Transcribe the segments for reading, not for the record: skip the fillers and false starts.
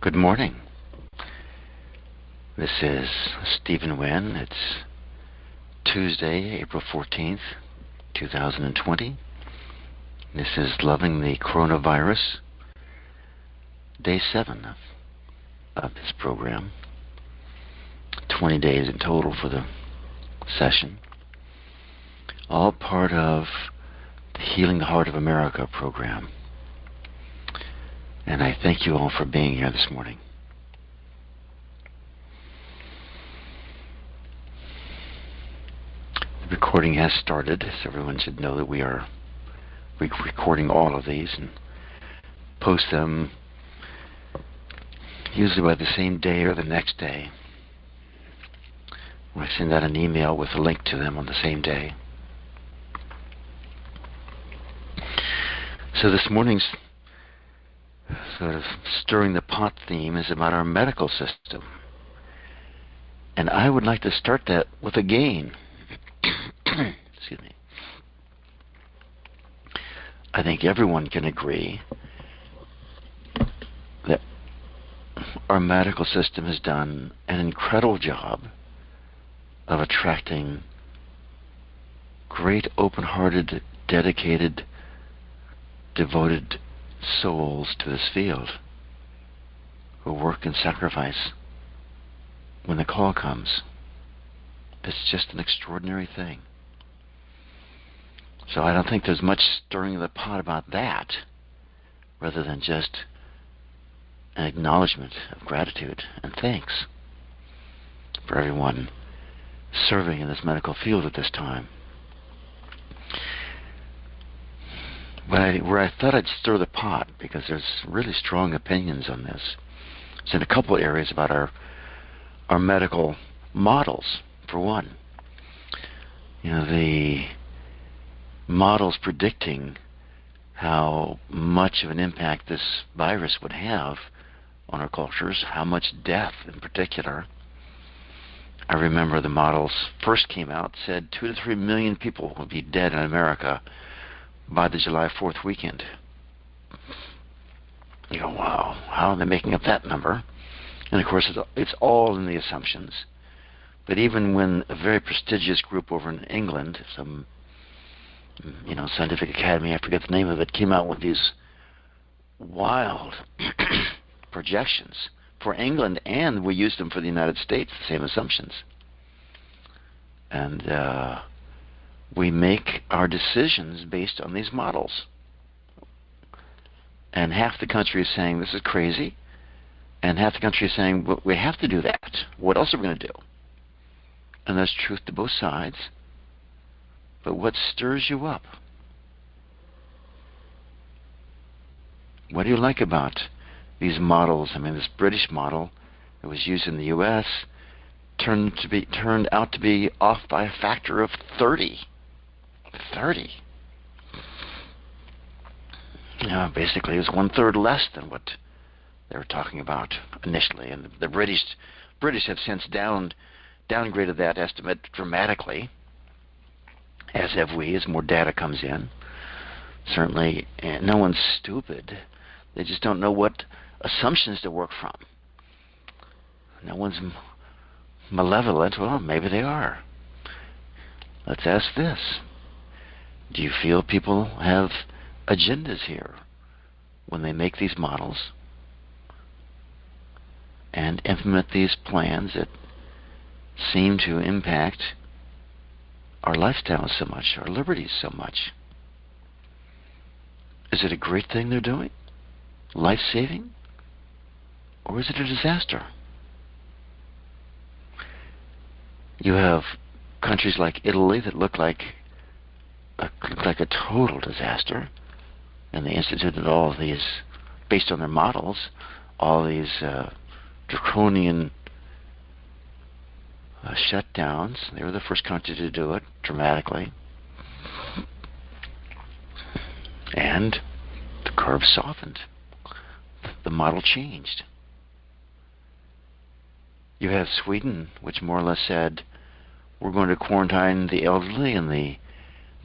Good morning. This is Stephen Wynn. It's Tuesday, April 14th, 2020. This is Loving the Coronavirus, Day 7 of this program. 20 days in total for the session. All part of the Healing the Heart of America program. And I thank you all for being here this morning. The recording has started, so everyone should know that we are recording all of these and post them usually by the same day or the next day. I send out an email with a link to them on the same day. So this morning's sort of stirring the pot theme is about our medical system. And I would like to start that with a gain. Excuse me. I think everyone can agree that our medical system has done an incredible job of attracting great, open-hearted, dedicated, devoted souls to this field who work and sacrifice when the call comes. It's just an extraordinary thing. So I don't think there's much stirring of the pot about that, rather than just an acknowledgement of gratitude and thanks for everyone serving in this medical field at this time. Where I thought I'd stir the pot, because there's really strong opinions on this, it's in a couple areas about our medical models, for one. You know, the models predicting how much of an impact this virus would have on our cultures, how much death in particular. I remember the models first came out, said 2 to 3 million people will be dead in America by the July 4th weekend. You go, wow, how are they making up that number? And of course, it's all in the assumptions. But even when a very prestigious group over in England, some scientific academy, I forget the name of it, came out with these wild projections for England, and we used them for the United States, the same assumptions. And we make our decisions based on these models. And half the country is saying this is crazy, and half the country is saying, well, we have to do that. What else are we going to do? And there's truth to both sides. But what stirs you up? What do you like about these models? I mean, this British model that was used in the U.S. turned out to be off by a factor of 30. 30. Basically, it was 1/3 less than what they were talking about initially, and the British have since downgraded that estimate dramatically, as have we, as more data comes in. Certainly, no one's stupid. They just don't know what assumptions to work from. No one's malevolent. Well, maybe they are. Let's ask this. Do you feel people have agendas here when they make these models and implement these plans that seem to impact our lifestyles so much, our liberties so much? Is it a great thing they're doing? Life-saving? Or is it a disaster? You have countries like Italy that look like a total disaster, and they instituted all of these, based on their models, all these draconian shutdowns. They were the first country to do it dramatically. And the curve softened. The model changed. You have Sweden, which more or less said, we're going to quarantine the elderly and the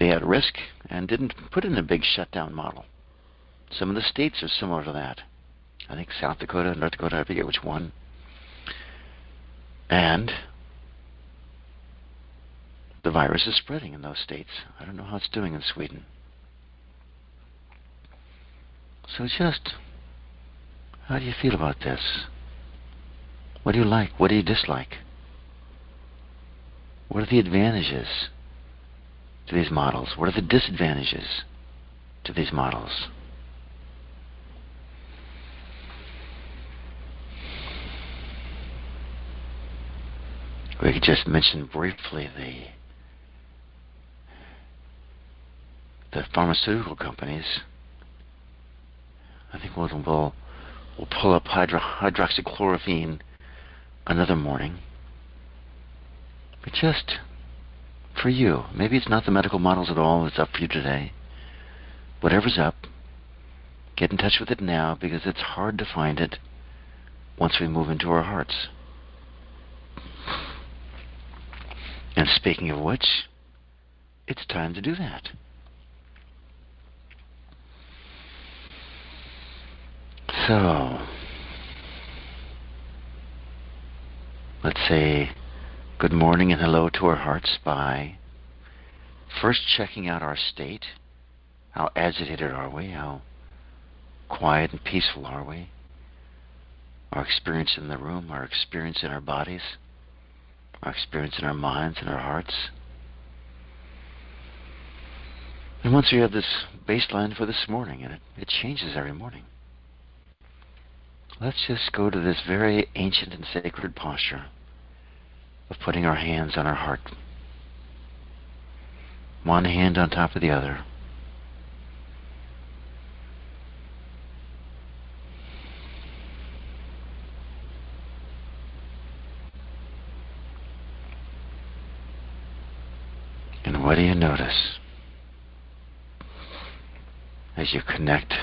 at risk, and didn't put in a big shutdown model. Some of the states are similar to that. I think South Dakota, North Dakota, I forget which one. And the virus is spreading in those states. I don't know how it's doing in Sweden. So just, how do you feel about this? What do you like? What do you dislike? What are the advantages to these models? What are the disadvantages to these models? We could just mention briefly the pharmaceutical companies. I think we'll pull up hydroxychloroquine another morning. But just for you, maybe it's not the medical models at all. It's up for you today. Whatever's up, get in touch with it now, because it's hard to find it once we move into our hearts. And speaking of which, it's time to do that. So, let's say good morning and hello to our hearts by first checking out our state. How agitated are we? How quiet and peaceful are we? Our experience in the room, our experience in our bodies, our experience in our minds and our hearts. And once we have this baseline for this morning, and it changes every morning, let's just go to this very ancient and sacred posture of putting our hands on our heart. One hand on top of the other. And what do you notice as you connect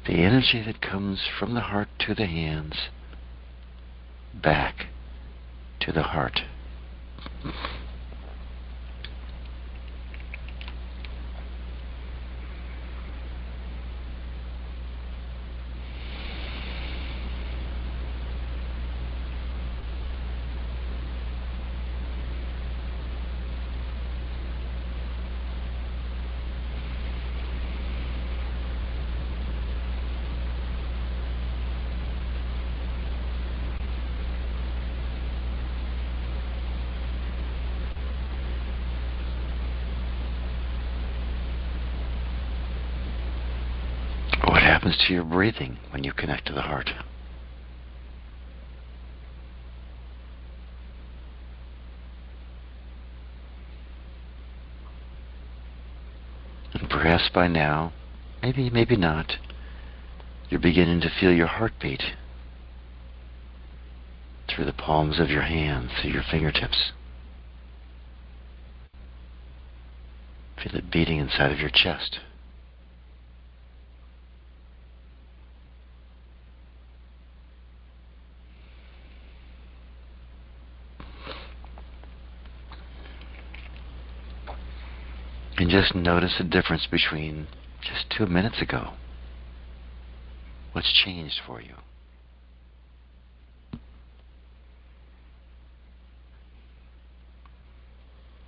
the energy that comes from the heart to the hands back to the heart? What happens to your breathing when you connect to the heart? And perhaps by now, maybe not, you're beginning to feel your heartbeat through the palms of your hands, through your fingertips. Feel it beating inside of your chest. And just notice the difference between just 2 minutes ago. What's changed for you?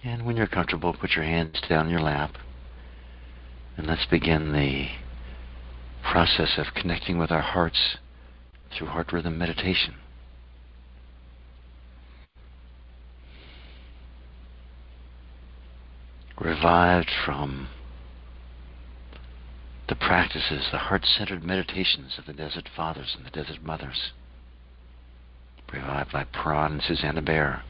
And when you're comfortable, put your hands down in your lap. And let's begin the process of connecting with our hearts through heart rhythm meditation. Revived from the practices, the heart-centered meditations of the Desert Fathers and the Desert Mothers. Revived by Pran and Susanna Baer.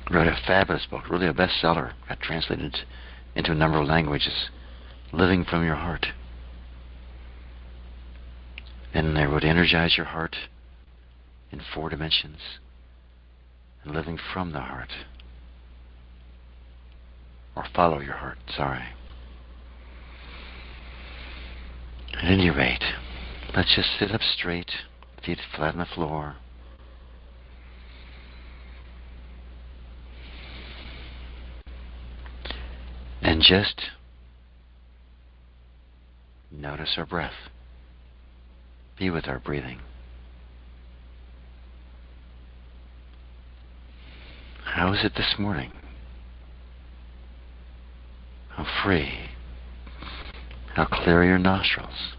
Wrote a fabulous book, really a bestseller, got translated into a number of languages, Living from Your Heart. And they wrote Energize Your Heart in 4 dimensions. And living from the heart. Or follow your heart, sorry. At any rate, let's just sit up straight, feet flat on the floor. And just Notice our breath. Be with our breathing. How is it this morning? How free? How clear are your nostrils?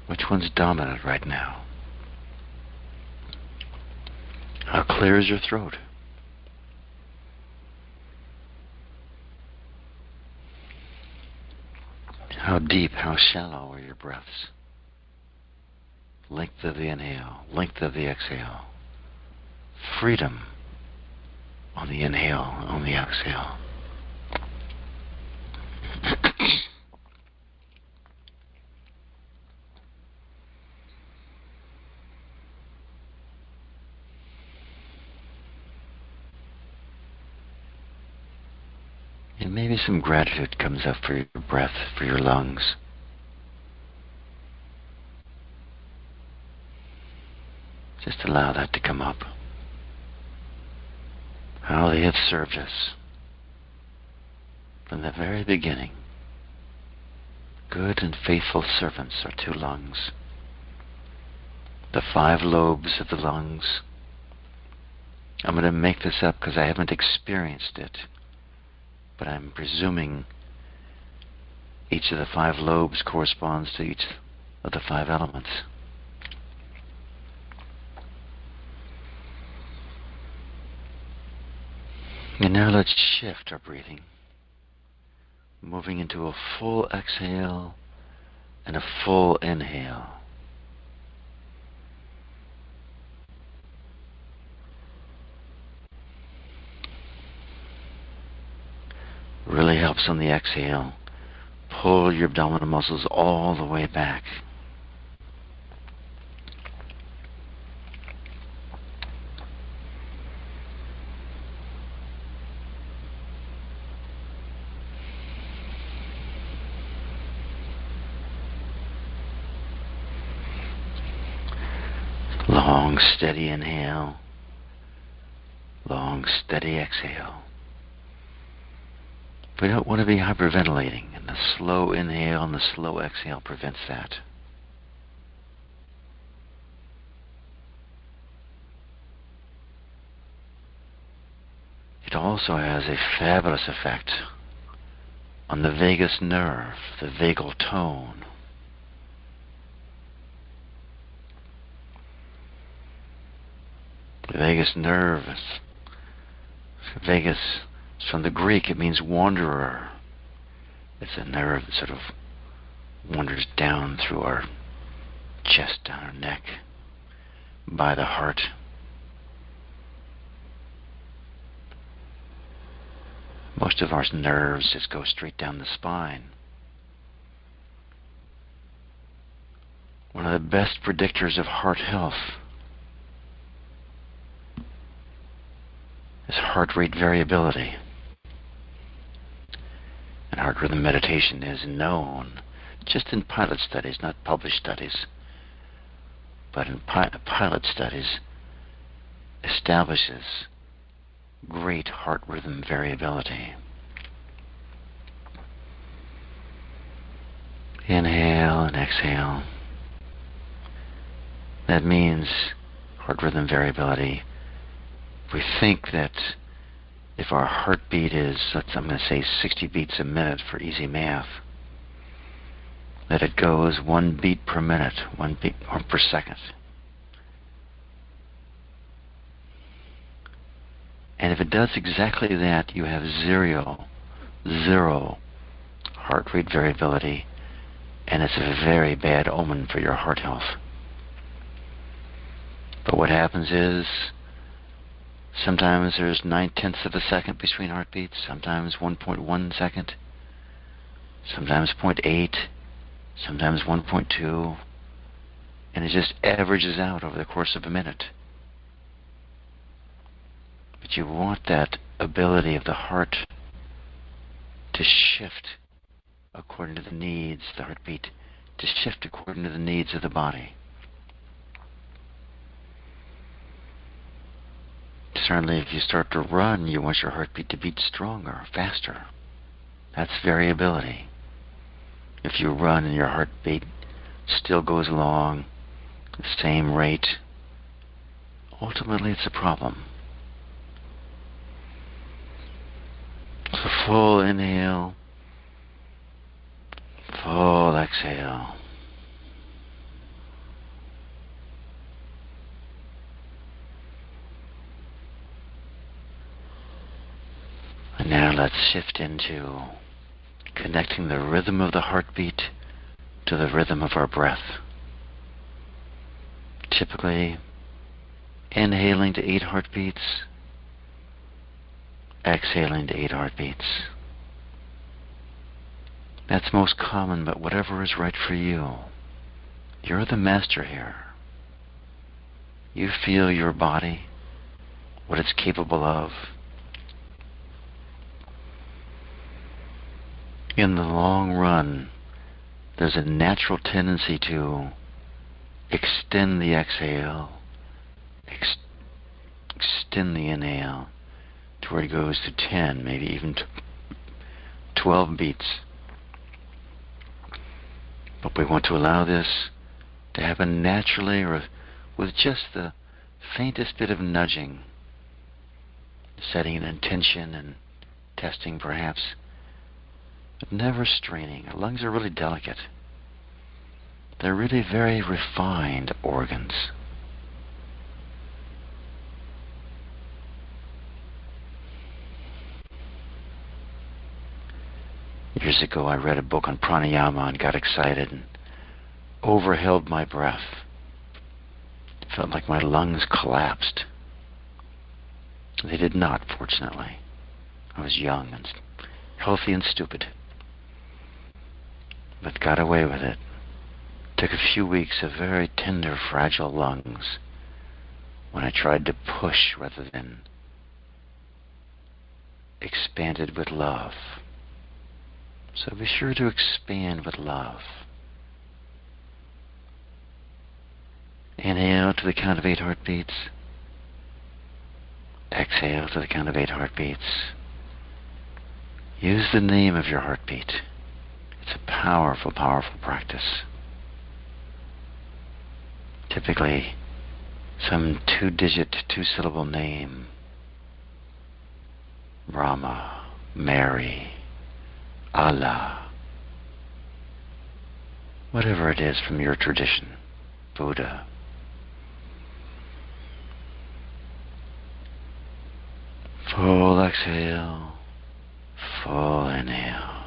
Which one's dominant right now? How clear is your throat? How deep, how shallow are your breaths? Length of the inhale, length of the exhale. Freedom on the inhale, on the exhale. And maybe some gratitude comes up for your breath, for your lungs. Just allow that to come up. How they have served us from the very beginning. Good and faithful servants are two lungs. The 5 lobes of the lungs. I'm going to make this up because I haven't experienced it, but I'm presuming each of the 5 lobes corresponds to each of the 5 elements. And now let's shift our breathing, moving into a full exhale and a full inhale. Really helps on the exhale. Pull your abdominal muscles all the way back. Long, steady inhale. Long, steady exhale. We don't want to be hyperventilating, and the slow inhale and the slow exhale prevents that. It also has a fabulous effect on the vagus nerve, the vagal tone. The vagus nerve vagus is from the Greek. It means wanderer. It's a nerve that sort of wanders down through our chest, down our neck, by the heart. Most of our nerves just go straight down the spine. One of the best predictors of heart health is heart rate variability. And heart rhythm meditation is known, just in pilot studies, not published studies, but in pilot studies, establishes great heart rhythm variability. Inhale and exhale. That means heart rhythm variability. We think that if our heartbeat is, I'm going to say 60 beats a minute for easy math, that it goes 1 beat per minute, 1 beat per second. And if it does exactly that, you have zero heart rate variability, and it's a very bad omen for your heart health. But what happens is, sometimes there's 9/10 of a second between heartbeats, sometimes 1.1 second, sometimes 0.8, sometimes 1.2, and it just averages out over the course of a minute. But you want that ability of the heart to shift according to the needs, the heartbeat, to shift according to the needs of the body. Certainly, if you start to run, you want your heartbeat to beat stronger, faster. That's variability. If you run and your heartbeat still goes along the same rate, ultimately it's a problem. So full inhale, full exhale. And now let's shift into connecting the rhythm of the heartbeat to the rhythm of our breath. Typically, inhaling to 8 heartbeats, exhaling to 8 heartbeats. That's most common, but whatever is right for you. You're the master here. You feel your body, what it's capable of. In the long run, there's a natural tendency to extend the exhale, extend the inhale to where it goes to 10, maybe even 12 beats. But we want to allow this to happen naturally, or with just the faintest bit of nudging, setting an intention and testing perhaps, but never straining. Our lungs are really delicate. They're really very refined organs. Years ago, I read a book on pranayama and got excited and overheld my breath. It felt like my lungs collapsed. They did not, fortunately. I was young and healthy and stupid, but got away with it. Took a few weeks of very tender, fragile lungs when I tried to push rather than expanded with love. So be sure to expand with love. Inhale to the count of 8 heartbeats. Exhale to the count of 8 heartbeats. Use the name of your heartbeat. It's a powerful, powerful practice. Typically, some 2-digit, 2-syllable name. Brahma, Mary, Allah, whatever it is from your tradition, Buddha. Full exhale, full inhale.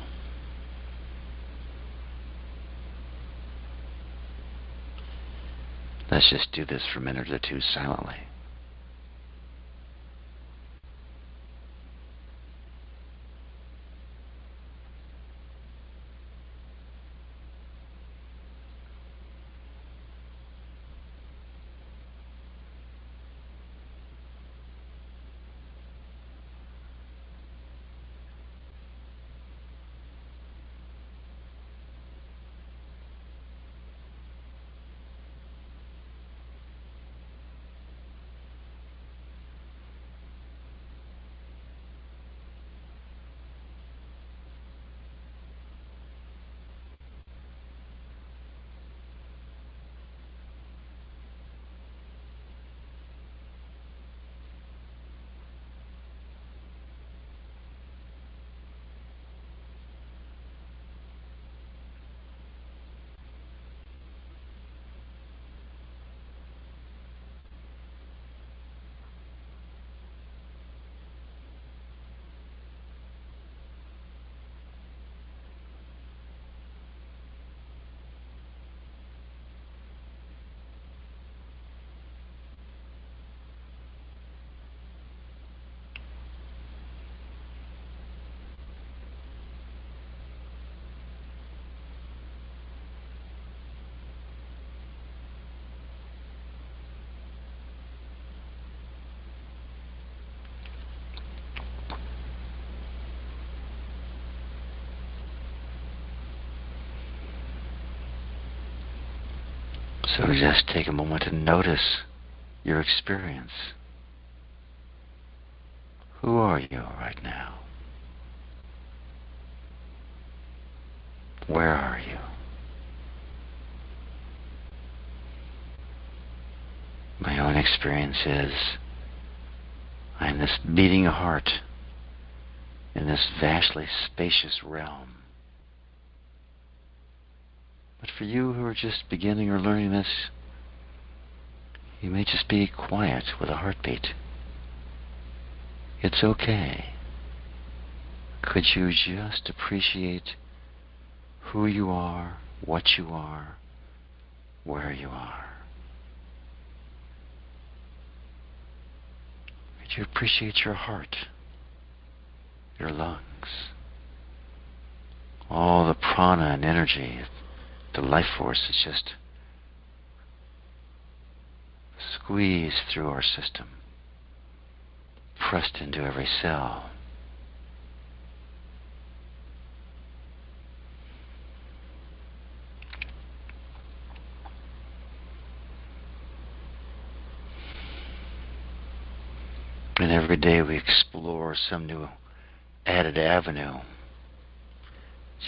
Let's just do this for a minute or two silently. So just take a moment to notice your experience. Who are you right now? Where are you? My own experience is I am this beating heart in this vastly spacious realm. But for you who are just beginning or learning this, you may just be quiet with a heartbeat. It's okay. Could you just appreciate who you are, what you are, where you are? Could you appreciate your heart, your lungs, all the prana and energy, the life force is just squeezed through our system, pressed into every cell. And every day we explore some new added avenue.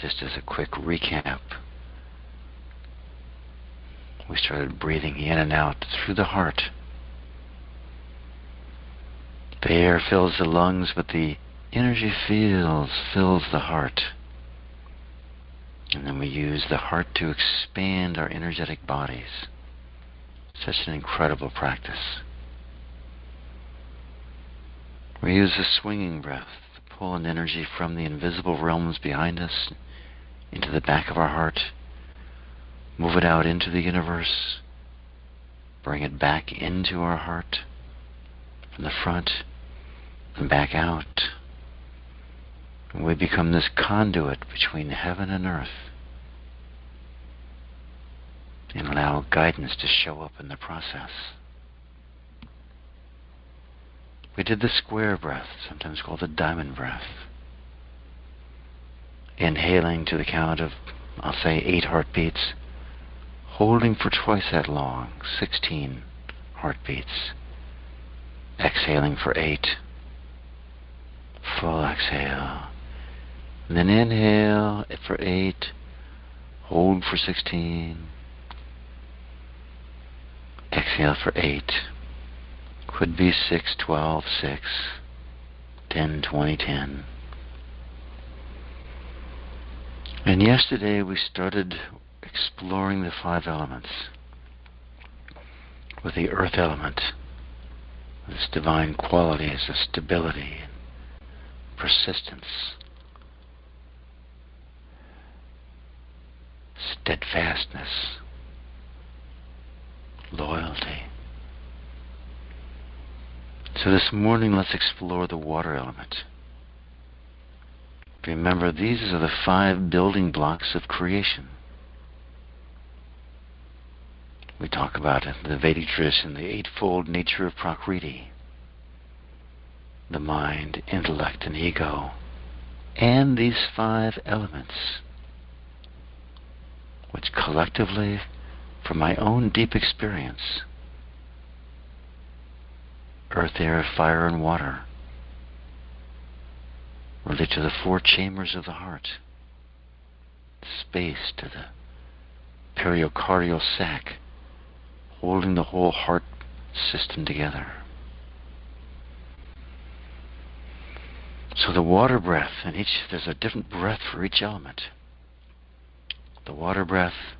Just as a quick recap, we started breathing in and out through the heart. The air fills the lungs, but the energy fills the heart. And then we use the heart to expand our energetic bodies. Such an incredible practice. We use the swinging breath to pull in energy from the invisible realms behind us into the back of our heart, move it out into the universe, bring it back into our heart from the front and back out. And we become this conduit between heaven and earth and allow guidance to show up in the process. We did the square breath, sometimes called the diamond breath. Inhaling to the count of, I'll say, 8 heartbeats. Holding for twice that long, 16 heartbeats. Exhaling for 8. Full exhale. And then inhale for 8. Hold for 16. Exhale for 8. Could be 6, 12, 6, 10, 20, 10. And yesterday we started exploring the 5 elements with the earth element, its divine qualities of stability and persistence, steadfastness, loyalty. So this morning, let's explore the water element. Remember, these are the 5 building blocks of creation. We talk about in the Vedic tradition the 8-fold nature of Prakriti, the mind, intellect, and ego, and these 5 elements, which collectively, from my own deep experience, earth, air, fire, and water, relate to the 4 chambers of the heart, space to the periocardial sac, holding the whole heart system together. So the water breath, and there's a different breath for each element. The water breath,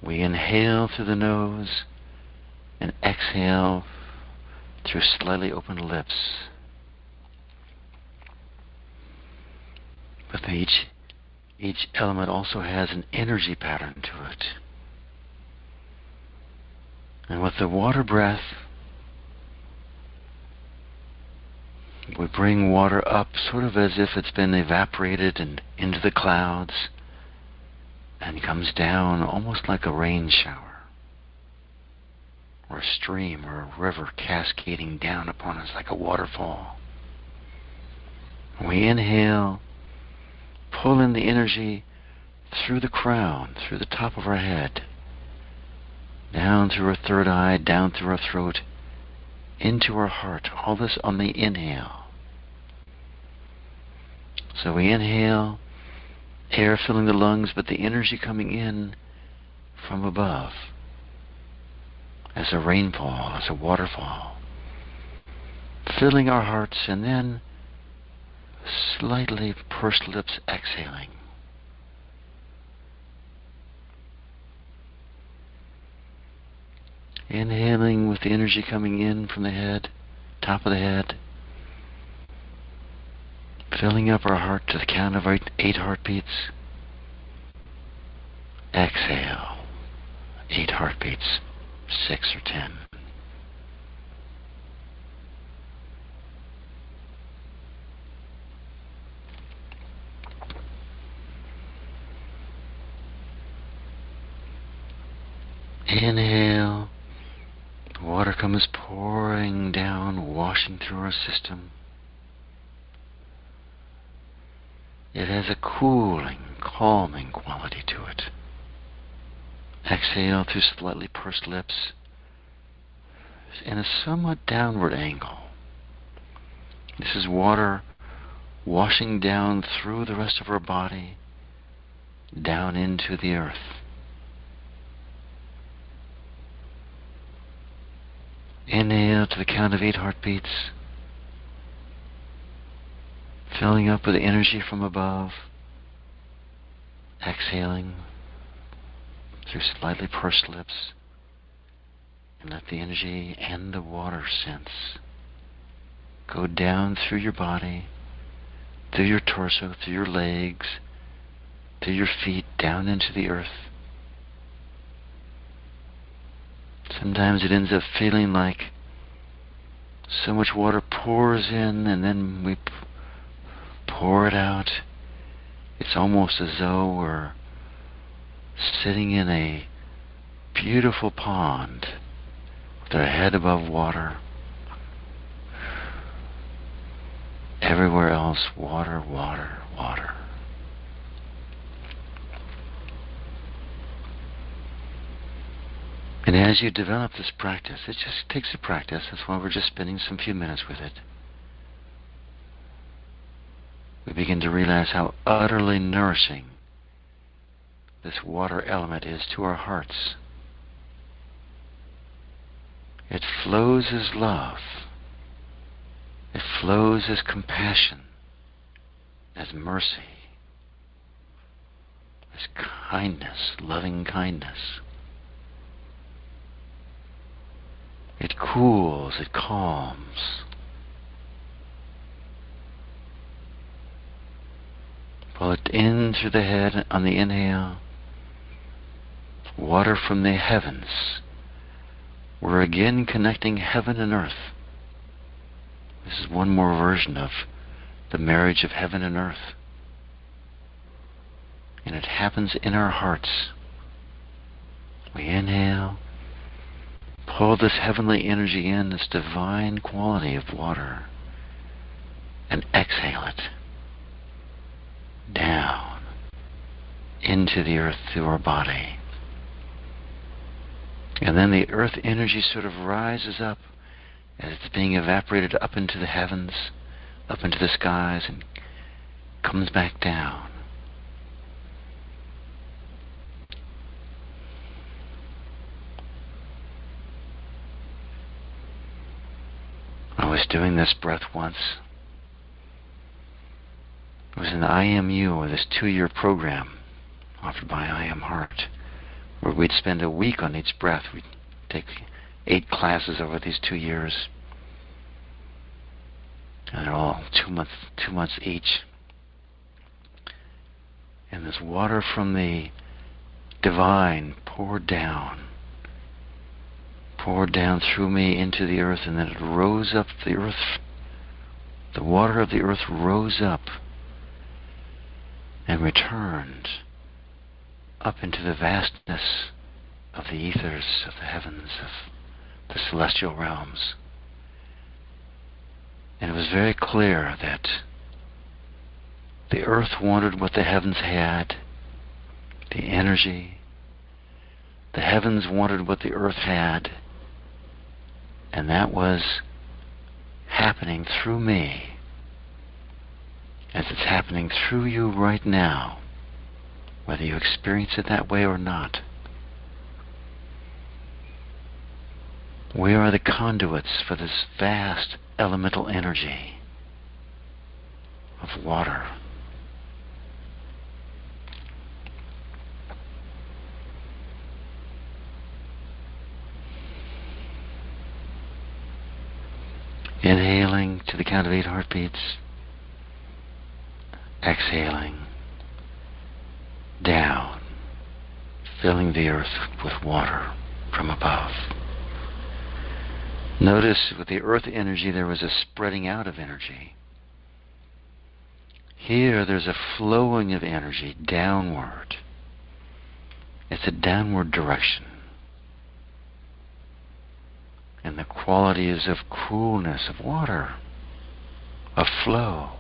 we inhale through the nose and exhale through slightly open lips. But each element also has an energy pattern to it. And with the water breath, we bring water up sort of as if it's been evaporated and into the clouds and comes down almost like a rain shower, or a stream or a river cascading down upon us like a waterfall. We inhale, pull in the energy through the crown, through the top of our head, down through our third eye, down through our throat, into our heart. All this on the inhale. So we inhale air filling the lungs, but the energy coming in from above as a rainfall, as a waterfall, filling our hearts, and then slightly pursed lips exhaling. Inhaling with the energy coming in from the head, top of the head, filling up our heart to the count of 8 heartbeats. Exhale, 8 heartbeats, 6 or 10. Inhale, water comes pouring down, washing through our system. It has a cooling, calming quality to it. Exhale through slightly pursed lips in a somewhat downward angle. This is water washing down through the rest of our body, down into the earth. Inhale to the count of 8 heartbeats, filling up with the energy from above. Exhaling through slightly pursed lips, and let the energy and the water sense go down through your body, through your torso, through your legs, through your feet, down into the earth. Sometimes it ends up feeling like so much water pours in and then we pour it out. It's almost as though we're sitting in a beautiful pond with our head above water. Everywhere else, water, water, water. And as you develop this practice, it just takes a practice. That's why we're just spending some few minutes with it. We begin to realize how utterly nourishing this water element is to our hearts. It flows as love. It flows as compassion, as mercy, as kindness, loving kindness. It cools, it calms. Pull it in through the head on the inhale. Water from the heavens. We're again connecting heaven and earth. This is one more version of the marriage of heaven and earth. And it happens in our hearts. We inhale. Pull this heavenly energy in, this divine quality of water, and exhale it down into the earth through our body. And then the earth energy sort of rises up as it's being evaporated up into the heavens, up into the skies, and comes back down. I was doing this breath once. It was in the IMU, or this 2-year program offered by I Am Heart, where we'd spend a week on each breath. We'd take 8 classes over these 2 years. And they're all 2 months each. And this water from the divine poured down through me into the earth, and then it rose up the earth. The water of the earth rose up and returned up into the vastness of the ethers, of the heavens, of the celestial realms. And it was very clear that the earth wanted what the heavens had, the energy. The heavens wanted what the earth had, and that was happening through me, as it's happening through you right now. whether you experience it that way or not. We are the conduits for this vast elemental energy of water. Inhaling to the count of 8 heartbeats. Exhaling down, filling the earth with water from above. Notice with the earth energy there was a spreading out of energy. Here there's a flowing of energy downward. It's a downward direction. And the quality is of coolness, of water, of flow,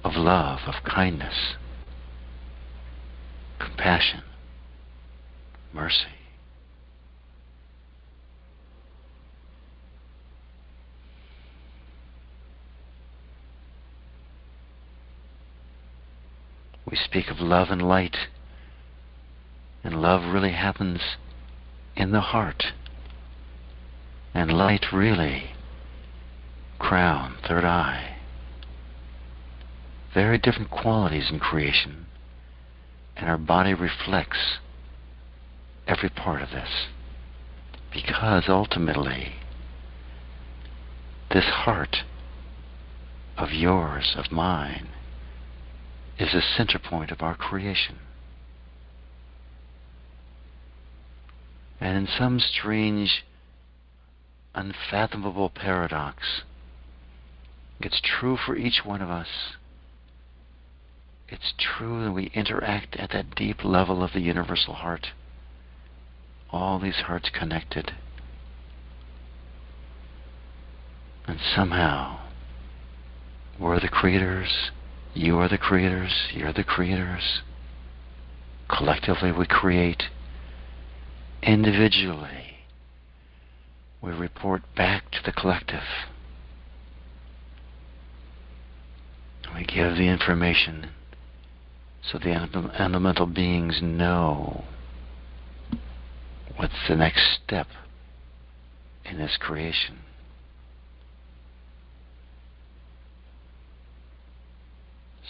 of love, of kindness, compassion, mercy. We speak of love and light, and love really happens in the heart. And light really, crown, third eye. Very different qualities in creation, and our body reflects every part of this. Because ultimately, this heart of yours, of mine, is the center point of our creation. And in some strange, unfathomable paradox, it's true for each one of us. It's true that we interact at that deep level of the universal heart. All these hearts connected. And somehow, we're the creators, you are the creators, you're the creators. Collectively we create. Individually, we report back to the collective. We give the information so the elemental beings know what's the next step in this creation.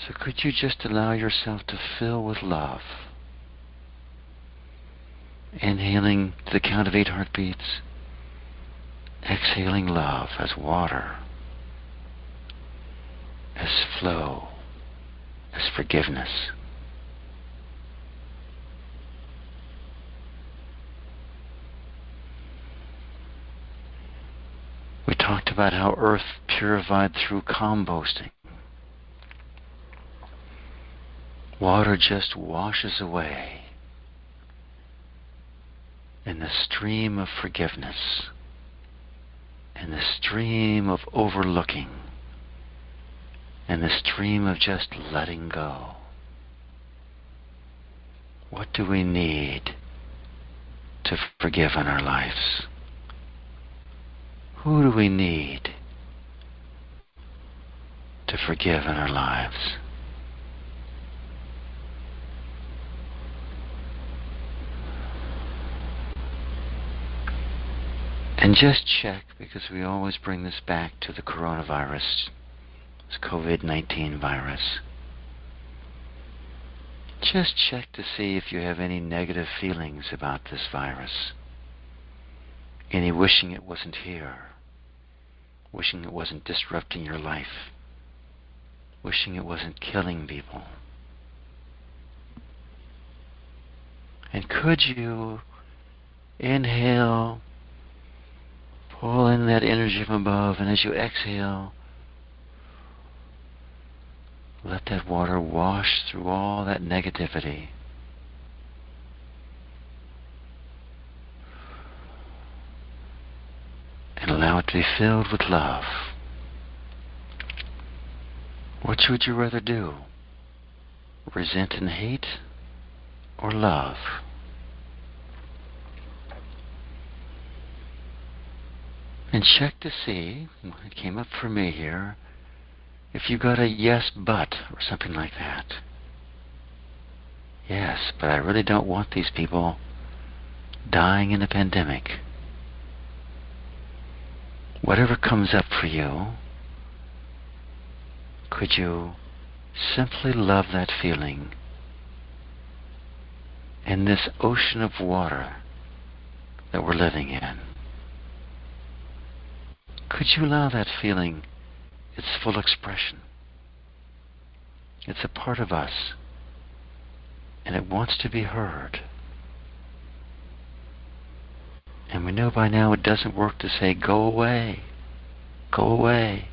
So could you just allow yourself to fill with love? Inhaling to the count of 8 heartbeats. Exhaling love as water, as flow, as forgiveness. We talked about how earth purified through composting. Water just washes away in the stream of forgiveness, in the stream of overlooking, in the stream of just letting go. What do we need to forgive in our lives? Who do we need to forgive in our lives? And just check, because we always bring this back to the coronavirus, this COVID-19 virus. Just check to see if you have any negative feelings about this virus. Any wishing it wasn't here. Wishing it wasn't disrupting your life. Wishing it wasn't killing people. And could you inhale, pull in that energy from above, and as you exhale, let that water wash through all that negativity. And allow it to be filled with love. Which would you rather do? Resent and hate, or love? And check to see, it came up for me here, if you got a yes but or something like that. Yes, but I really don't want these people dying in a pandemic. Whatever comes up for you, could you simply love that feeling in this ocean of water that we're living in? Could you allow that feeling its full expression? It's a part of us, and it wants to be heard. And we know by now it doesn't work to say, go away, go away.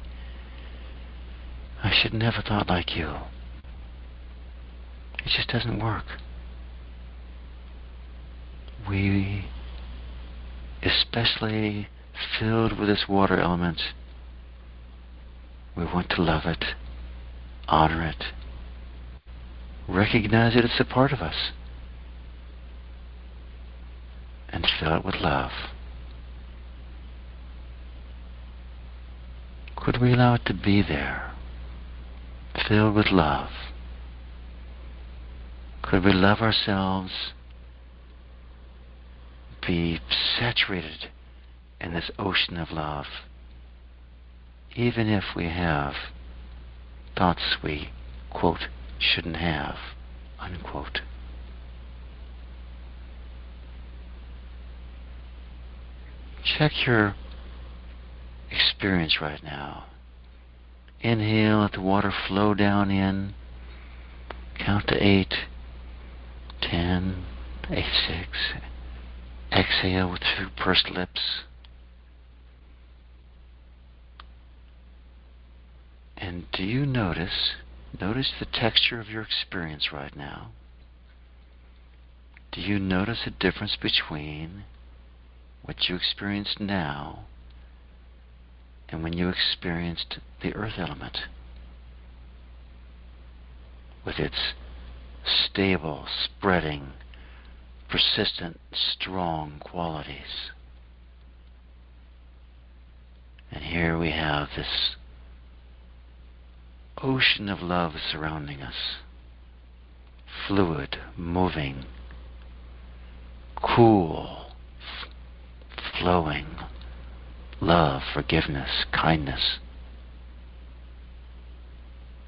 I should never thought like you. It just doesn't work. We, especially filled with this water element, we want to love it, honor it, recognize that it's a part of us, and fill it with love. Could we allow it to be there, filled with love? Could we love ourselves, be saturated in this ocean of love, even if we have thoughts we, quote, shouldn't have, unquote? Check your experience right now. Inhale, let the water flow down in. Count to 8, 10, 8, 6. Exhale with pursed lips. And do you notice the texture of your experience right now? Do you notice a difference between what you experience now and when you experienced the earth element with its stable, spreading, persistent, strong qualities? And here we have this ocean of love surrounding us, fluid, moving, cool, flowing, love, forgiveness, kindness.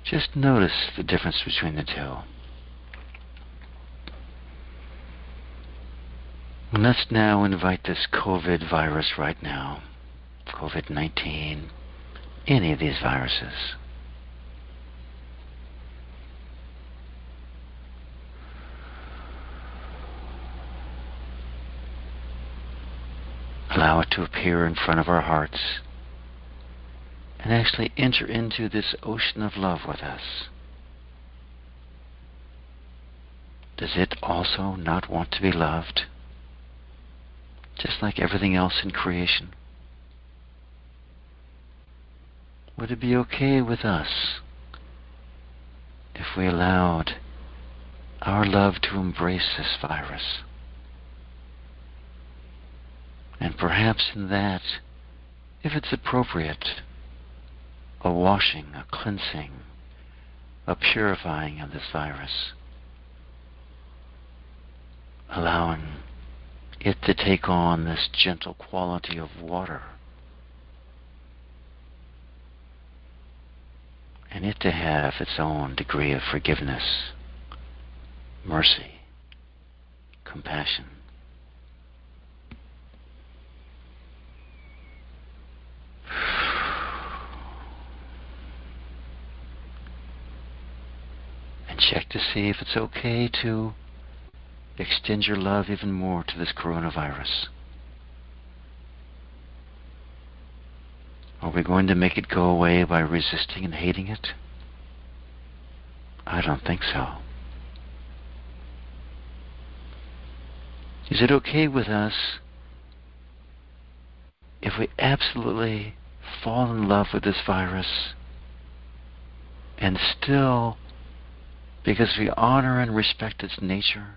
Just notice the difference between the two. And let's now invite this COVID virus right now, COVID-19, any of these viruses. Allow it to appear in front of our hearts and actually enter into this ocean of love with us. Does it also not want to be loved? Just like everything else in creation? Would it be okay with us if we allowed our love to embrace this virus? And perhaps in that, if it's appropriate, a washing, a cleansing, a purifying of this virus, allowing it to take on this gentle quality of water, and it to have its own degree of forgiveness, mercy, compassion. And check to see if it's okay to extend your love even more to this coronavirus. Are we going to make it go away by resisting and hating it? I don't think so. Is it okay with us if we absolutely fall in love with this virus and still, because we honor and respect its nature,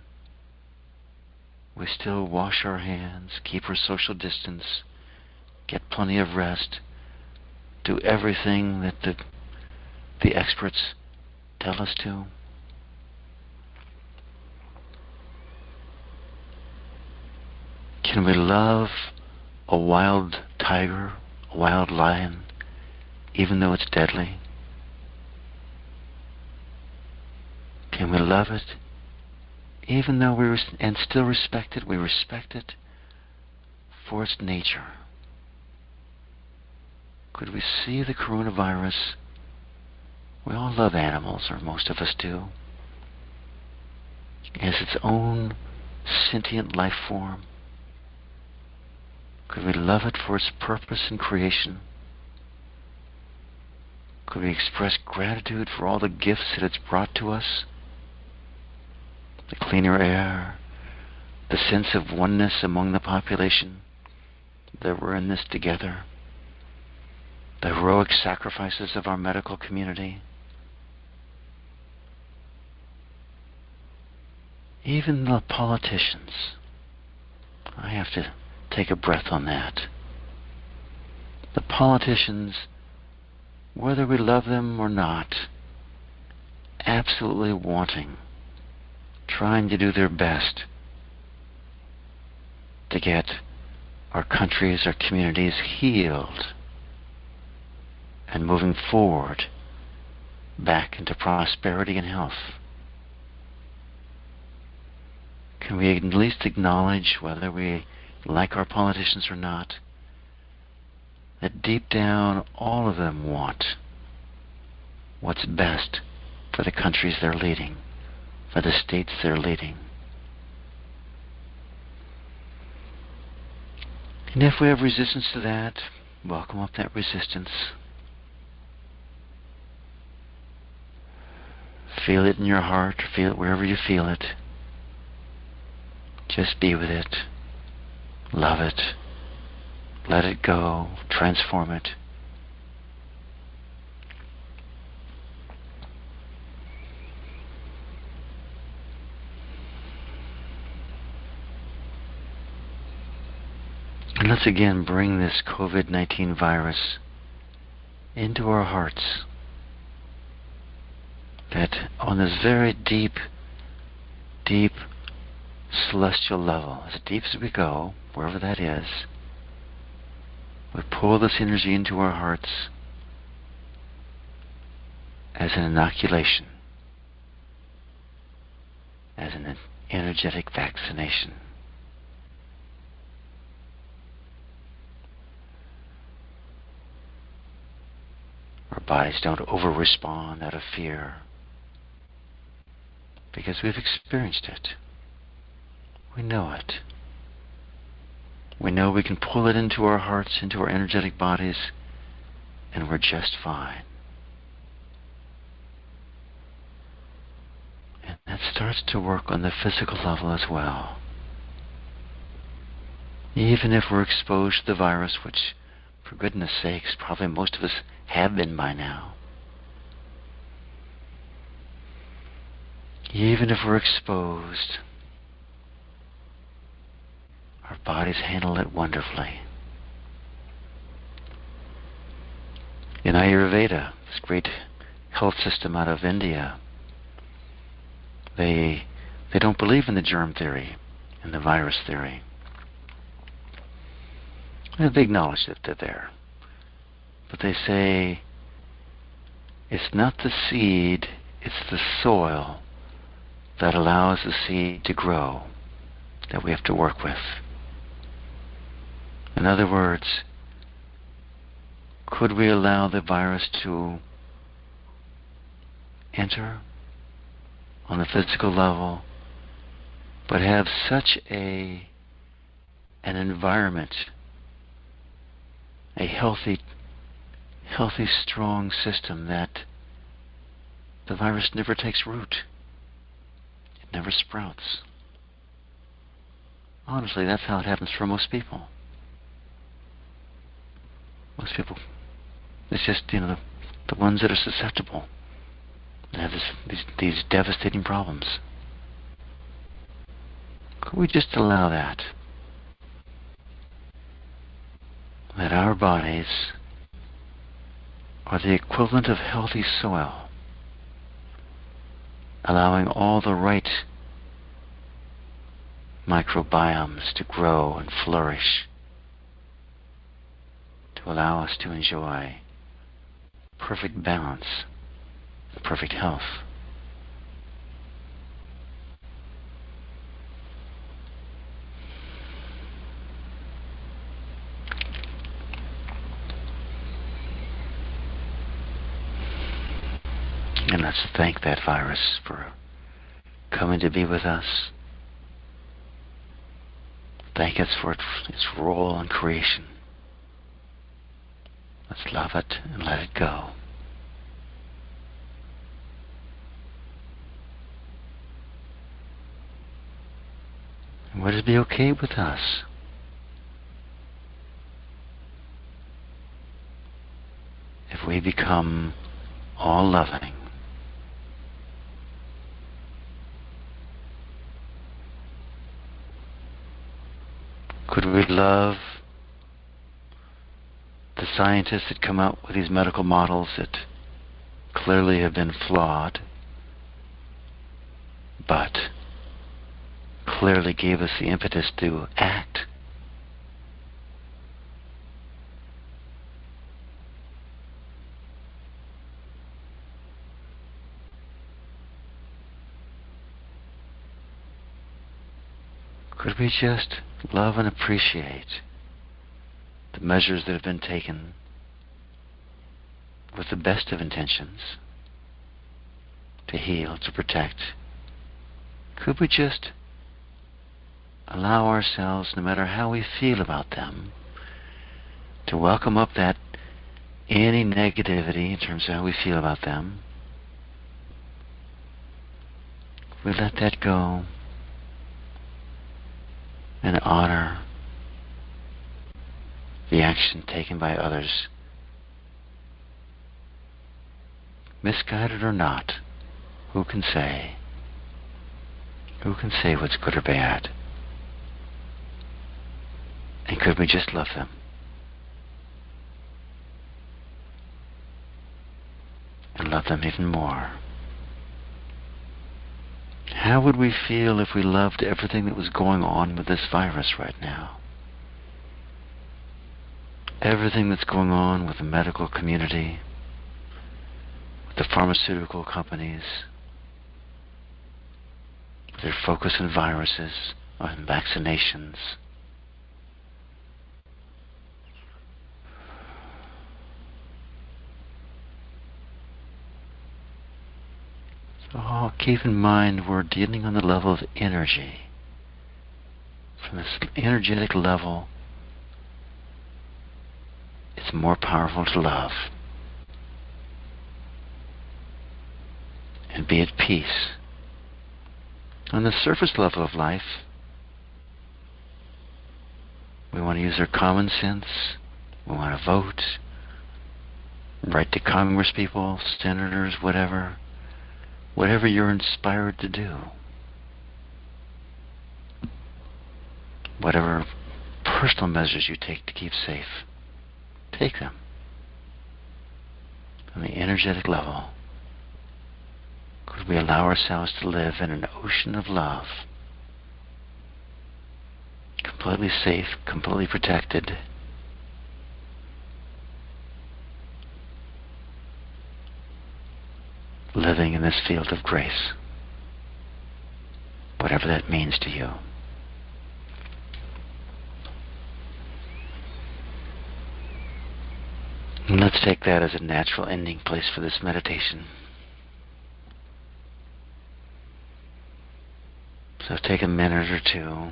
we still wash our hands, keep our social distance, get plenty of rest, do everything that the experts tell us to? Can we love a wild tiger, a wild lion, even though it's deadly? Can we love it even though and still respect it? We respect it for its nature. Could we see the coronavirus? We all love animals, or most of us do, as its own sentient life form. Could we love it for its purpose in creation? Could we express gratitude for all the gifts that it's brought to us? The cleaner air, the sense of oneness among the population, that we're in this together, the heroic sacrifices of our medical community. Even the politicians. I have to take a breath on that. The politicians, whether we love them or not, absolutely trying to do their best to get our countries, our communities healed and moving forward back into prosperity and health. Can we at least acknowledge, whether we like our politicians or not, that deep down all of them want what's best for the countries they're leading, for the states they're leading? And if we have resistance to that, welcome up that resistance. Feel it in your heart, or feel it wherever you feel it. Just be with it. Love it. Let it go. Transform it. And let's again bring this COVID-19 virus into our hearts. That on this very deep celestial level, as deep as we go, wherever that is, we pull this energy into our hearts as an inoculation, as an energetic vaccination. Our bodies don't over-respond out of fear, because we've experienced it. We know it. We know we can pull it into our hearts, into our energetic bodies, and we're just fine. And that starts to work on the physical level as well. Even if we're exposed to the virus, which, for goodness sakes, probably most of us have been by now. Even if we're exposed, our bodies handle it wonderfully. In Ayurveda, this great health system out of India, they don't believe in the germ theory and the virus theory. And they acknowledge that they're there. But they say it's not the seed, it's the soil that allows the seed to grow that we have to work with. In other words, could we allow the virus to enter on the physical level, but have such an environment, a healthy, strong system, that the virus never takes root. It never sprouts. Honestly, that's how it happens for most people. Most people, it's just, the ones that are susceptible that have these devastating problems. Could we just allow that our bodies are the equivalent of healthy soil, allowing all the right microbiomes to grow and flourish, to allow us to enjoy perfect balance and perfect health. And let's thank that virus for coming to be with us. Thank it for its role in creation. Let's love it and let it go. And would it be okay with us if we become all loving? Could we love the scientists that come out with these medical models that clearly have been flawed, but clearly gave us the impetus to act? Could we just love and appreciate the measures that have been taken with the best of intentions to heal, to protect? Could we just allow ourselves, no matter how we feel about them, to welcome up that any negativity in terms of how we feel about them? We let that go and honor the action taken by others, misguided or not. Who can say? Who can say what's good or bad? And could we just love them? And love them even more? How would we feel if we loved everything that was going on with this virus right now? Everything that's going on with the medical community, with the pharmaceutical companies, their focus on viruses, on vaccinations. So keep in mind we're dealing on the level of energy. From this energetic level, it's more powerful to love and be at peace. On the surface level of life, we want to use our common sense, we want to vote, write to Congress people, senators, whatever you're inspired to do. Whatever personal measures you take to keep safe, take them. On the energetic level, could we allow ourselves to live in an ocean of love, completely safe, completely protected, living in this field of grace, whatever that means to you. And let's take that as a natural ending place for this meditation. So take a minute or two.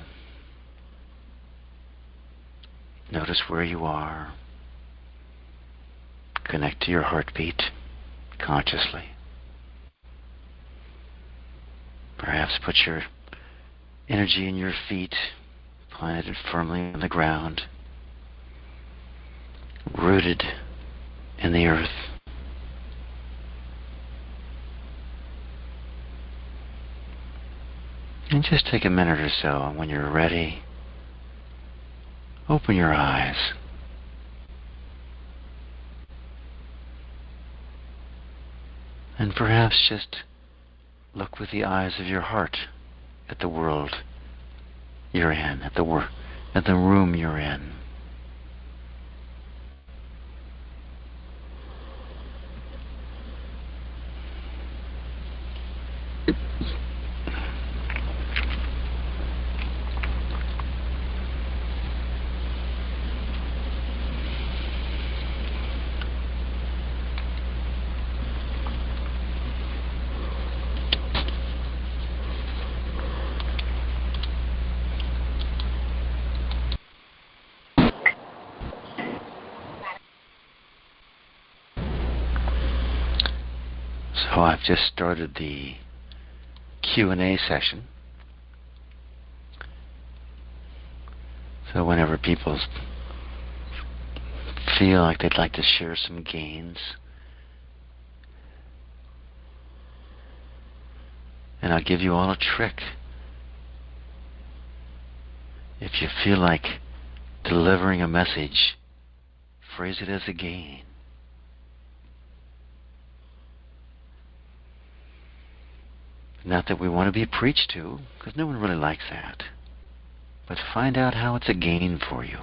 Notice where you are. Connect to your heartbeat consciously. Perhaps put your energy in your feet, planted firmly on the ground, rooted in the earth. And just take a minute or so, and when you're ready, open your eyes. And perhaps just look with the eyes of your heart at the world you're in, at the room you're in. So I've just started the Q&A session. So whenever people feel like they'd like to share some gains, and I'll give you all a trick. If you feel like delivering a message, phrase it as a gain. Not that we want to be preached to, because no one really likes that. But find out how it's a gain for you.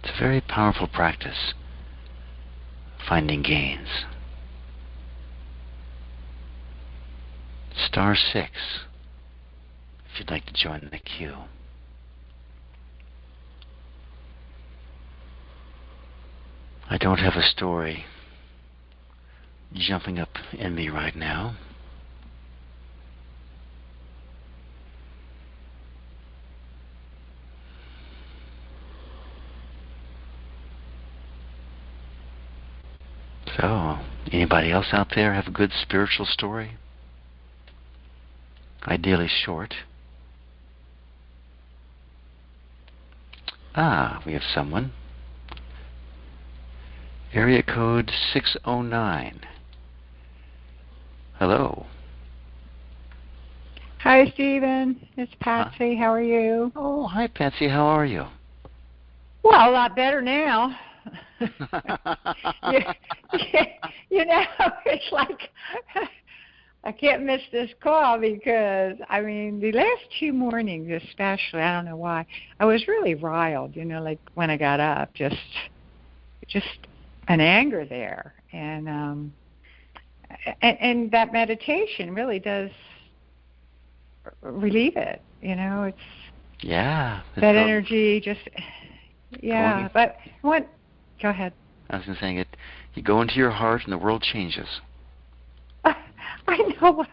It's a very powerful practice, finding gains. *6 if you'd like to join the queue. I don't have a story jumping up in me right now. So, anybody else out there have a good spiritual story? Ideally short. We have someone. Area code 609. Hello. Hi, Stephen. It's Patsy. How are you? Oh, hi, Patsy. How are you? Well, a lot better now. you know, it's like I can't miss this call because, I mean, the last 2 mornings especially, I don't know why, I was really riled, you know, like when I got up, just an anger there. And that meditation really does relieve it, you know. It's that energy just, yeah. But what? Go ahead. I was going to say, you go into your heart and the world changes. I know.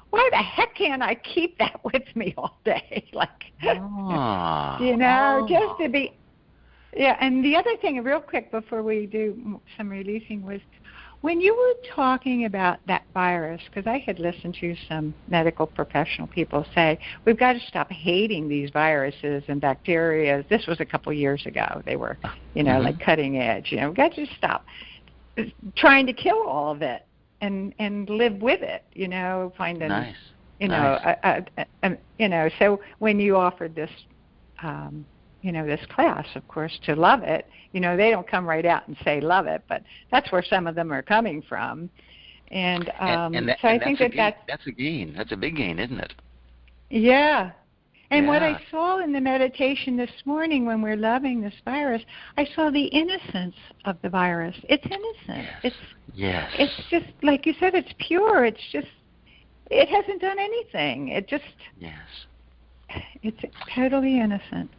Why the heck can't I keep that with me all day? Like, you know, just to be. Yeah, and the other thing, real quick, before we do some releasing, was when you were talking about that virus, because I had listened to some medical professional people say, we've got to stop hating these viruses and bacteria. This was a couple years ago. They were, you know, like cutting edge. You know, we've got to stop trying to kill all of it and live with it, you know, find a, nice. you know, you know, so when you offered this, you know, this class, of course, to love it, you know, they don't come right out and say love it, but that's where some of them are coming from. And so I think that's a gain. That's a big gain, isn't it? Yeah. And what I saw in the meditation this morning when we're loving this virus, I saw the innocence of the virus. It's innocent. It's just, like you said, it's pure. It's just, it hasn't done anything. It just, it's totally innocent.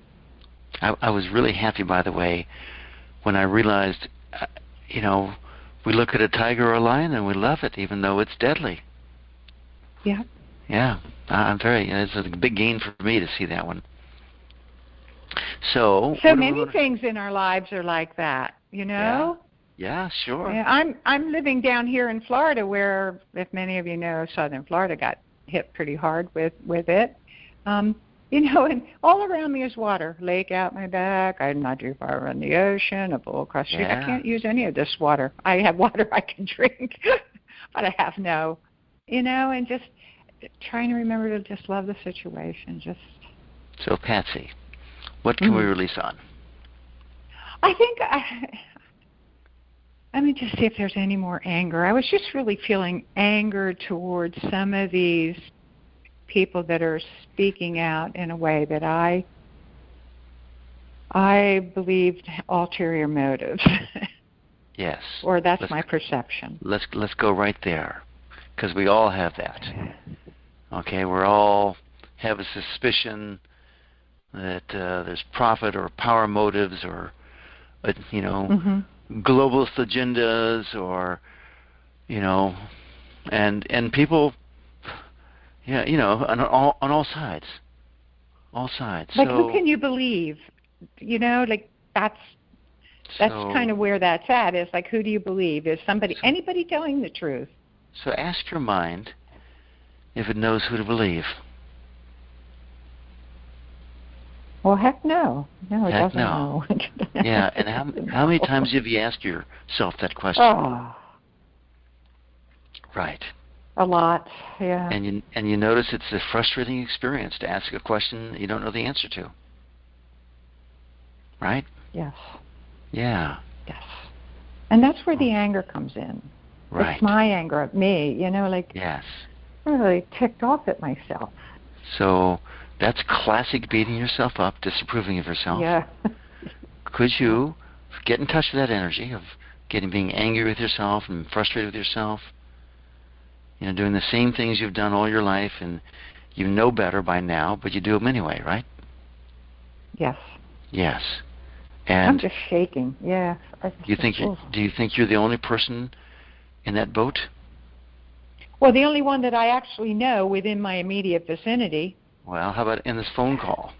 I was really happy, by the way, when I realized, you know, we look at a tiger or a lion and we love it, even though it's deadly. Yeah. Yeah, it's a big gain for me to see that one. So many things in our lives are like that, you know? Yeah, sure. Yeah, I'm living down here in Florida where, if many of you know, Southern Florida got hit pretty hard with it. You know, and all around me is water. Lake out my back. I'm not too far from the ocean. A pool across the street. I can't use any of this water. I have water I can drink, but I have no, you know, and just trying to remember to just love the situation. So, Patsy, what can we release on? I think, let me just see if there's any more anger. I was just really feeling anger towards some of these people that are speaking out in a way that I believed ulterior motives. Yes. Or that's my perception. Let's go right there, because we all have that. Okay, we all have a suspicion that there's profit or power motives or globalist agendas or and people, on all sides. All sides. Like, who can you believe? That's kind of where that's at. Is like, who do you believe? Is anybody telling the truth? So ask your mind if it knows who to believe. Well, heck no. No, it doesn't know. Yeah, and how many times have you asked yourself that question? Oh. Right. A lot, yeah. And you notice it's a frustrating experience to ask a question you don't know the answer to. Right? Yes. Yeah. Yes. And that's where the anger comes in. Right. It's my anger at me, Yes. I'm really ticked off at myself. So that's classic beating yourself up, disapproving of yourself. Yeah. Could you get in touch with that energy of being angry with yourself and frustrated with yourself? Doing the same things you've done all your life, and you know better by now, but you do them anyway, right? Yes. Yes. And I'm just shaking. Yes. Do you think you're the only person in that boat? Well, the only one that I actually know within my immediate vicinity. Well, how about in this phone call?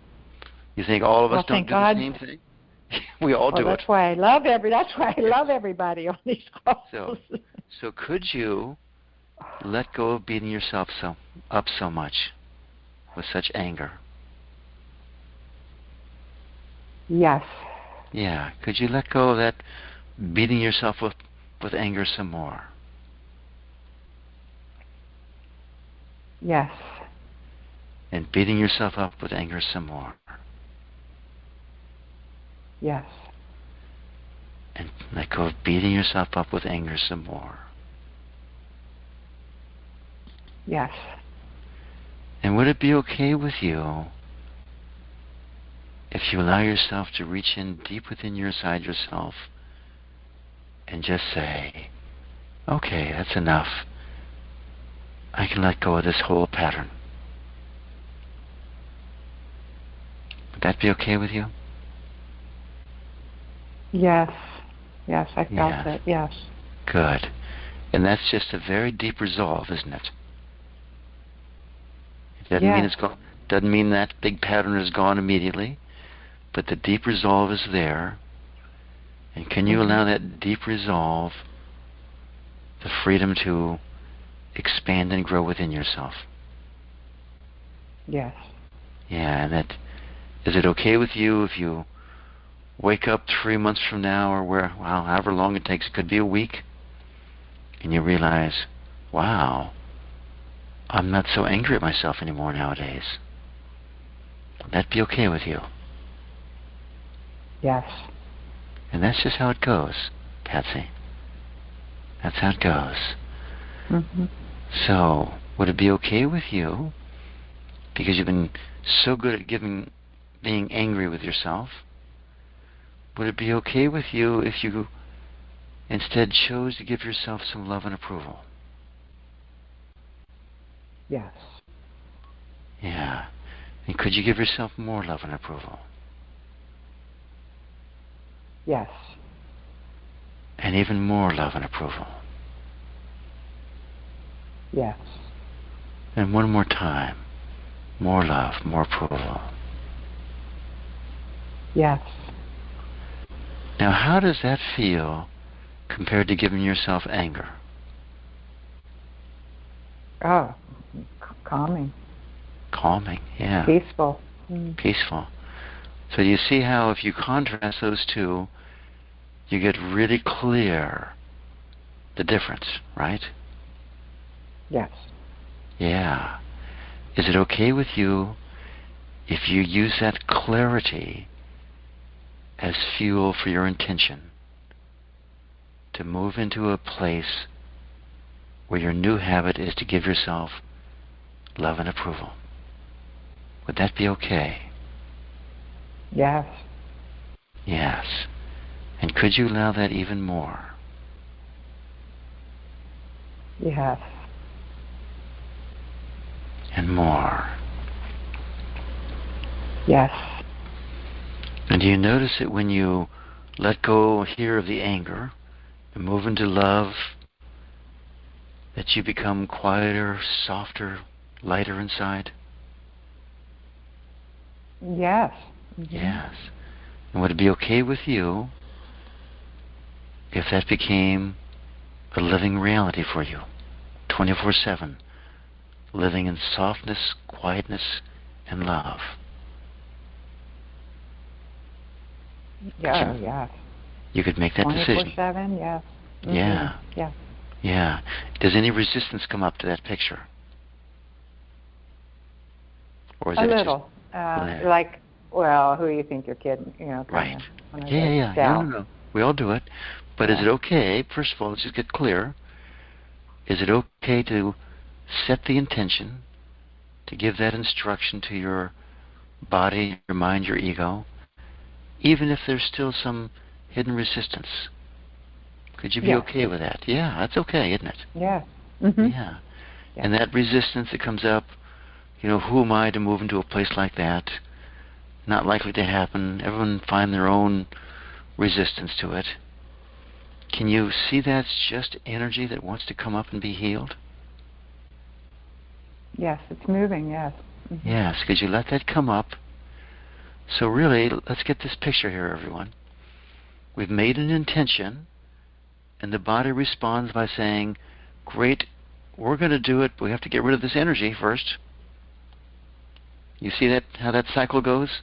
You think all of us don't do the same thing? We all do it. That's why I love everybody on these calls. So could you let go of beating yourself up so much with such anger? Yes. Yeah. Could you let go of that beating yourself with anger some more? Yes. And beating yourself up with anger some more. Yes. And let go of beating yourself up with anger some more. Yes. And would it be okay with you if you allow yourself to reach in deep within yourself and just say, okay, that's enough. I can let go of this whole pattern. Would that be okay with you? Yes. Yes, I felt it. Yes. Good. And that's just a very deep resolve, isn't it? It doesn't mean that big pattern is gone immediately, but the deep resolve is there. And can you allow that deep resolve the freedom to expand and grow within yourself? Yes. Yeah, and is it okay with you if you wake up 3 months from now or however long it takes, it could be a week, and you realize, wow, I'm not so angry at myself anymore nowadays. Would that be okay with you? Yes. And that's just how it goes, Patsy. That's how it goes. Mm-hmm. So, would it be okay with you, because you've been so good at being angry with yourself, would it be okay with you if you instead chose to give yourself some love and approval? Yes. Yeah. And could you give yourself more love and approval? Yes. And even more love and approval? Yes. And one more time. More love, more approval. Yes. Now, how does that feel compared to giving yourself anger? Oh, calming. Calming, yeah. Peaceful. Peaceful. So you see how if you contrast those two, you get really clear the difference, right? Yes. Yeah. Is it okay with you if you use that clarity as fuel for your intention to move into a place where your new habit is to give yourself love and approval. Would that be okay? Yes. Yes. And could you allow that even more? Yes. And more. Yes. And do you notice that when you let go here of the anger and move into love, that you become quieter, softer, lighter inside? Yes. Mm-hmm. Yes. And would it be okay with you if that became a living reality for you, 24/7, living in softness, quietness, and love? Yeah, yes. You could make that decision. 24/7, yes. Mm-hmm. Yeah. Yeah. Yeah. Does any resistance come up to that picture? Or is A it little. Like, well, who do you think you're kidding? Right. Yeah. No. We all do it. But is it okay, first of all, let's just get clear, is it okay to set the intention, to give that instruction to your body, your mind, your ego, even if there's still some hidden resistance? Could you be okay with that? Yeah, that's okay, isn't it? Yeah. Mm-hmm. Yeah. And that resistance that comes up, who am I to move into a place like that? Not likely to happen. Everyone find their own resistance to it. Can you see that's just energy that wants to come up and be healed? Yes, it's moving, yes. Mm-hmm. Yes, could you let that come up? So really, let's get this picture here, everyone. We've made an intention, and the body responds by saying, great, we're going to do it, but we have to get rid of this energy first. You see that, how that cycle goes,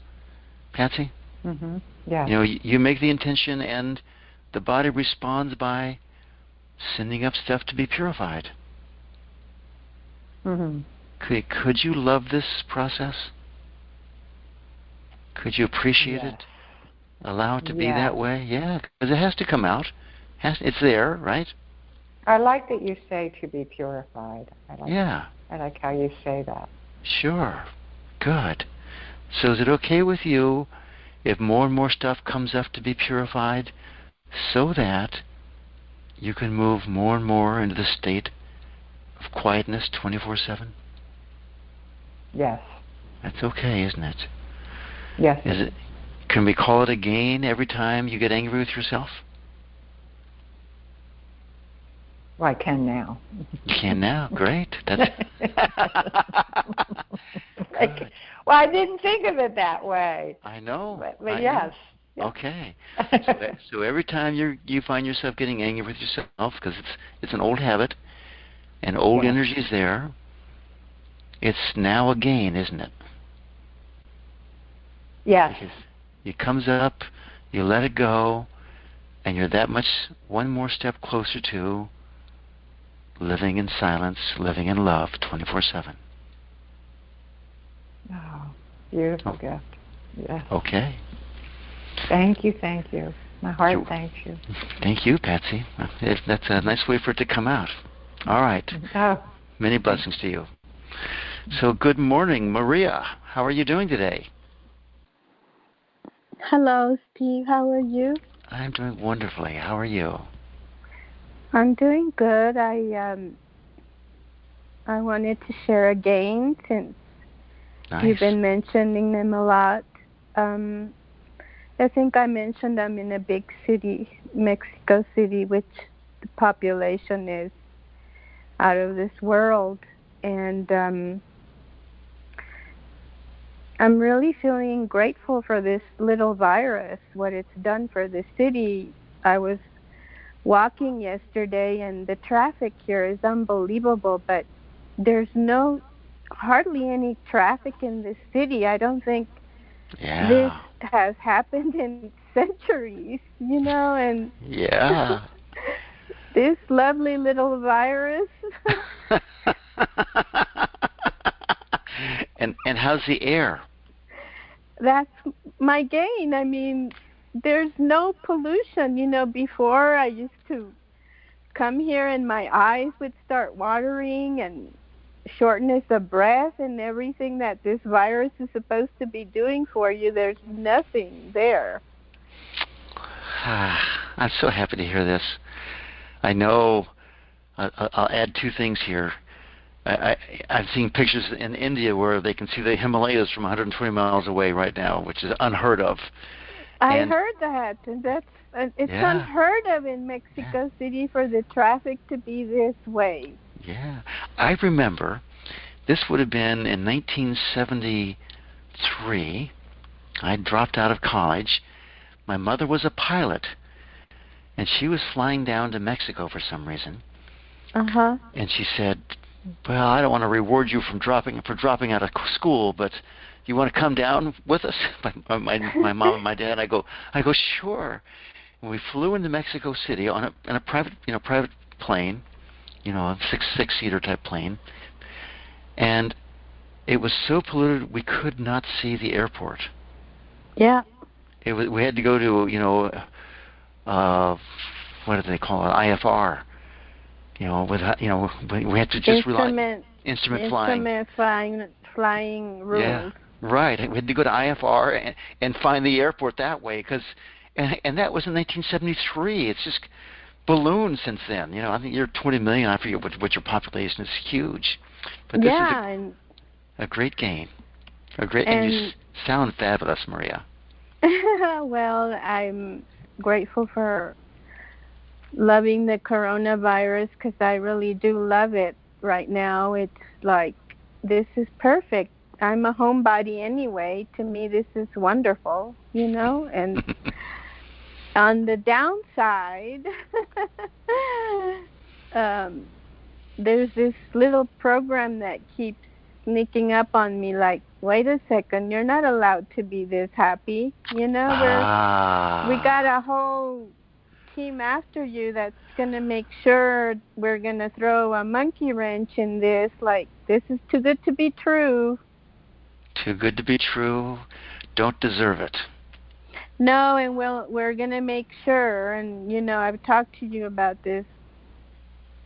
Patsy? Mm-hmm. Yeah. You make the intention, and the body responds by sending up stuff to be purified. Mm-hmm. Could you love this process? Could you appreciate it? Allow it to be that way? Yeah, because it has to come out. It's there, right? I like that you say to be purified. I like how you say that. Sure. Good. So is it okay with you if more and more stuff comes up to be purified so that you can move more and more into the state of quietness 24/7? Yes. That's okay, isn't it? Yes. Can we call it a gain every time you get angry with yourself? Well, I can now. You can now. Great. That's well, I didn't think of it that way. I know. But yes. Yeah. Okay. So every time you find yourself getting angry with yourself, because it's an old habit, and old energy is there, it's now a gain, isn't it? Yes. Because it comes up, you let it go, and you're that much one more step closer to living in silence, living in love 24/7. Oh, beautiful gift. Yes. Okay. Thank you. My heart thanks you. Thank you, Patsy. That's a nice way for it to come out. All right. Oh. Many blessings to you. So good morning, Maria. How are you doing today? Hello, Steve. How are you? I'm doing wonderfully. How are you? I'm doing good. I wanted to share a gain since you've been mentioning them a lot. I think I mentioned them in a big city, Mexico City, which the population is out of this world. And I'm really feeling grateful for this little virus, what it's done for the city. I was walking yesterday, and the traffic here is unbelievable, but there's hardly any traffic in the city. I don't think this has happened in centuries, and this lovely little virus. And how's the air? That's my gain. I mean, there's no pollution. Before I used to come here and my eyes would start watering, and shortness of breath and everything that this virus is supposed to be doing for you, there's nothing there. I'm so happy to hear this. I know. I'll add two things here. I've seen pictures in India where they can see the Himalayas from 120 miles away right now, which is unheard of. I heard that, and it's unheard of in Mexico City for the traffic to be this way. Yeah, I remember this would have been in 1973. I dropped out of college. My mother was a pilot, and she was flying down to Mexico for some reason. And she said, "Well, I don't want to reward you for dropping out of school, but you want to come down with us?" My mom and my dad. I go, sure. And we flew into Mexico City in a private plane, a six-seater type plane, and it was so polluted we could not see the airport. Yeah. We had to go to what do they call it, IFR. We had to just rely instrument flying rules. Yeah, right. We had to go to IFR and find the airport that way, and that was in 1973. It's just ballooned since then. I think you're 20 million. I forget what your population is. Huge, but this is a great gain. And you sound fabulous, Maria. Well, I'm grateful for loving the coronavirus because I really do love it right now. It's like, this is perfect. I'm a homebody anyway. To me, this is wonderful, and on the downside, there's this little program that keeps sneaking up on me like, wait a second, you're not allowed to be this happy. We got a whole team after you that's going to make sure we're going to throw a monkey wrench in this. Like, this is too good to be true. Too good to be true. Don't deserve it. No, and we're going to make sure. And, I've talked to you about this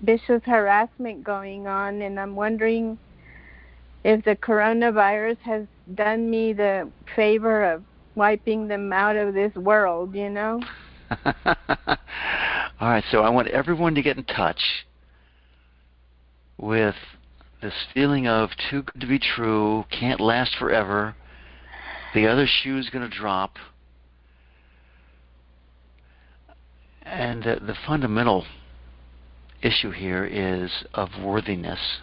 vicious harassment going on, and I'm wondering if the coronavirus has done me the favor of wiping them out of this world, All right, so I want everyone to get in touch with this feeling of too good to be true, can't last forever, the other shoe's going to drop. And the fundamental issue here is of worthiness.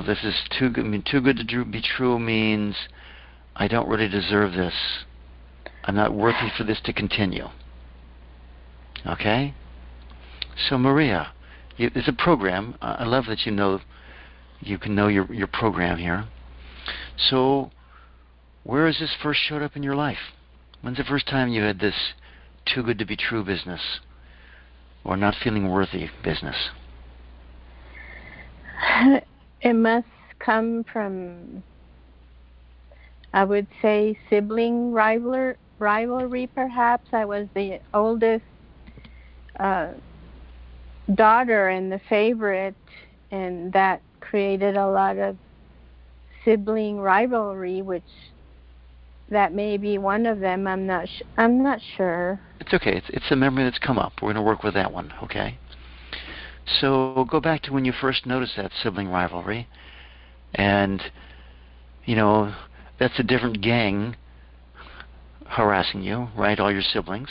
This is too good. Too good to be true means I don't really deserve this. I'm not worthy for this to continue. Okay? So, Maria, there's a program. I love that you can know your program here. So, where has this first showed up in your life? When's the first time you had this too good to be true business, or not feeling worthy business? It must come from, I would say, sibling rivalry, perhaps. I was the oldest daughter and the favorite, and that created a lot of sibling rivalry, which that may be one of them. I'm not sure. It's okay. It's a memory that's come up. We're going to work with that one, okay? So go back to when you first noticed that sibling rivalry, and that's a different gang harassing you, right? All your siblings.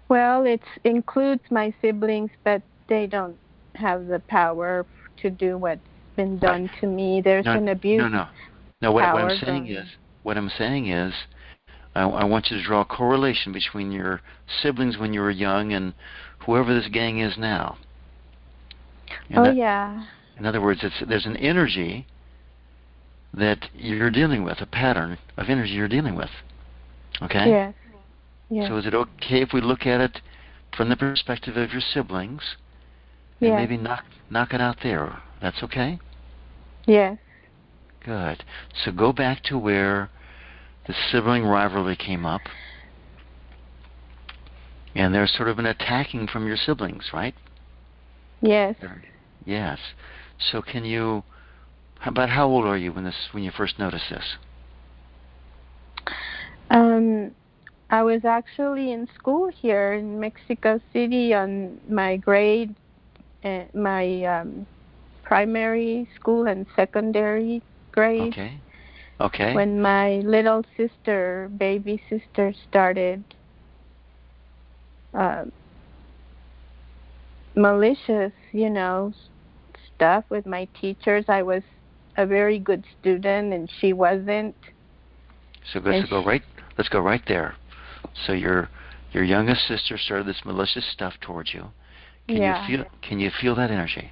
Well, it includes my siblings, but they don't have the power to do what's been done to me. There's an abuse. No. What I'm saying is, I want you to draw a correlation between your siblings when you were young and whoever this gang is now. Yeah. In other words, there's an energy that you're dealing with, a pattern of energy you're dealing with. Okay? Yes. Yes. So is it okay if we look at it from the perspective of your siblings and maybe knock it out there? That's okay? Yes. Good. So go back to where the sibling rivalry came up, and there's sort of an attacking from your siblings, right? Yes. Yes. So can you? About how old are you when you first noticed this? I was actually in school here in Mexico City on my grade, my primary school and secondary grade. Okay. Okay. When my little sister, baby sister, started uh, malicious, stuff with my teachers. I was a very good student, and she wasn't. So let's go right there. So your youngest sister started this malicious stuff towards you. Can you feel that energy?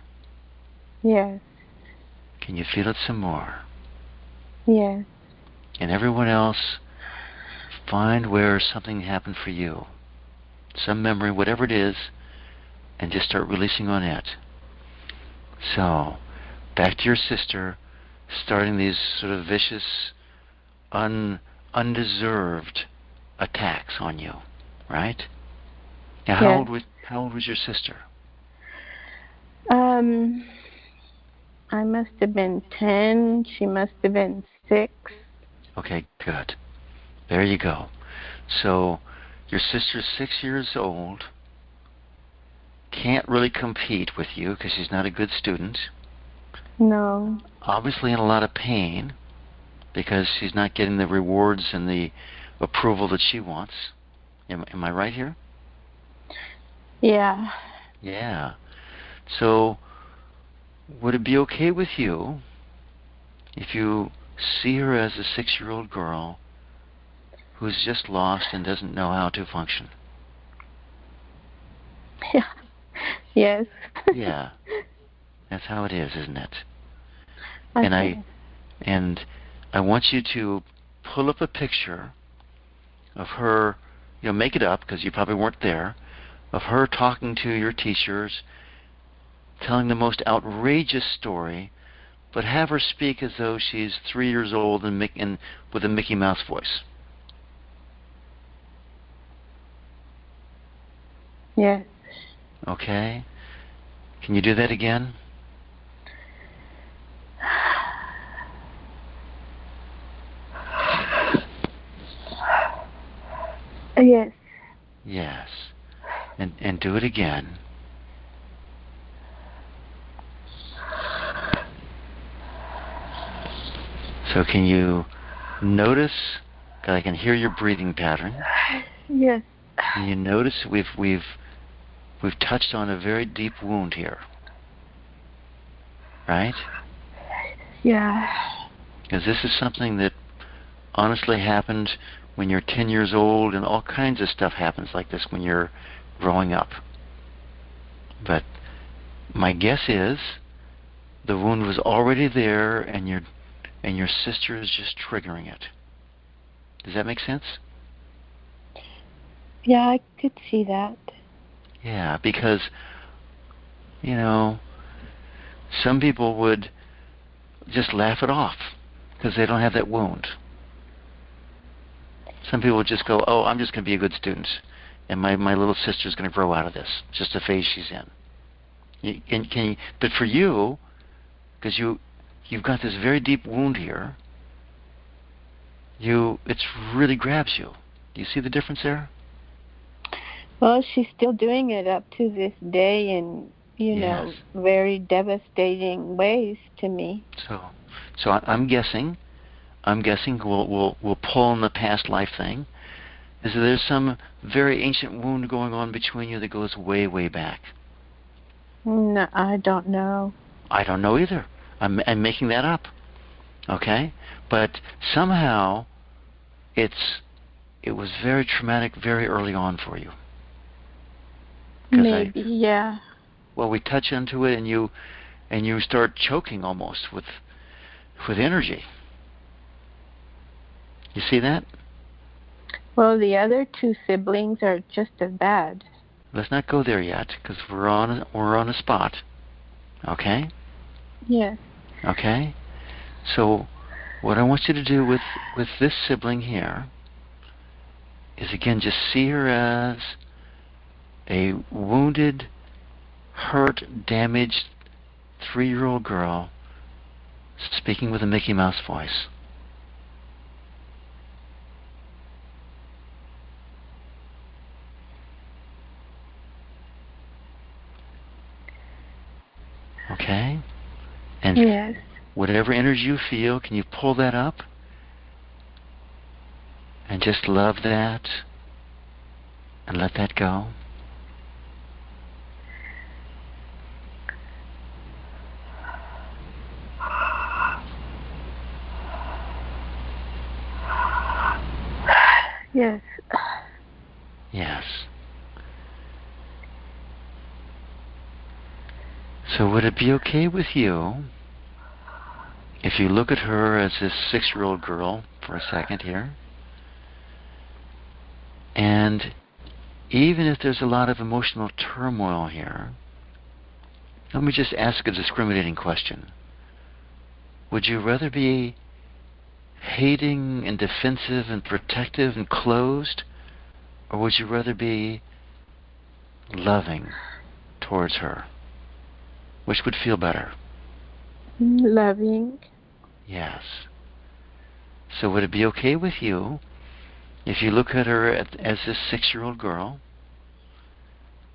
Yes. Can you feel it some more? Yes. And everyone else, find where something happened for you. Some memory, whatever it is, and just start releasing on it. So, back to your sister, starting these sort of vicious, undeserved attacks on you, right? Now, how old was your sister? I must have been 10. She must have been 6. Okay, good. There you go. So, your sister's 6 years old, can't really compete with you because she's not a good student. No. Obviously in a lot of pain because she's not getting the rewards and the approval that she wants. Am I right here? Yeah. Yeah. So, would it be okay with you if you see her as a 6-year-old girl who's just lost and doesn't know how to function? Yeah. Yes. Yeah. That's how it is, isn't it? Okay. And I want you to pull up a picture of her, make it up because you probably weren't there, of her talking to your teachers, telling the most outrageous story, but have her speak as though she's 3 years old and with a Mickey Mouse voice. Yes. Okay? Can you do that again? Yes. Yes. And do it again. So can you notice, because I can hear your breathing pattern. Yes. Can you notice we've touched on a very deep wound here. Right? Yeah. Because this is something that honestly happened when you're 10 years old, and all kinds of stuff happens like this when you're growing up. But my guess is the wound was already there, and your sister is just triggering it. Does that make sense? Yeah, I could see that. Yeah, because, some people would just laugh it off because they don't have that wound. Some people would just go, oh, I'm just going to be a good student, and my little sister's going to grow out of this. It's just a phase she's in. But for you, because you've got this very deep wound here, it really grabs you. Do you see the difference there? Well, she's still doing it up to this day in, Yes. very devastating ways to me. So I'm guessing we'll pull in the past life thing. Is that there's some very ancient wound going on between you that goes way, way back? No, I don't know. I don't know either. I'm making that up. Okay? But somehow it was very traumatic very early on for you. Maybe, yeah. Well, we touch into it, and you start choking almost with energy. You see that? Well, the other 2 siblings are just as bad. Let's not go there yet, because we're on a spot. Okay? Yes. Okay? So, what I want you to do with this sibling here is, again, just see her as a wounded, hurt, damaged 3-year-old girl speaking with a Mickey Mouse voice. Okay? And yes. Whatever energy you feel, can you pull that up? And just love that and let that go? Yes. Yes. So would it be okay with you if you look at her as this 6-year-old girl for a second here, and even if there's a lot of emotional turmoil here, let me just ask a discriminating question. Would you rather be hating and defensive and protective and closed, or would you rather be loving towards her? Which would feel better? Loving. Yes. So would it be okay with you if you look at her as this 6-year-old girl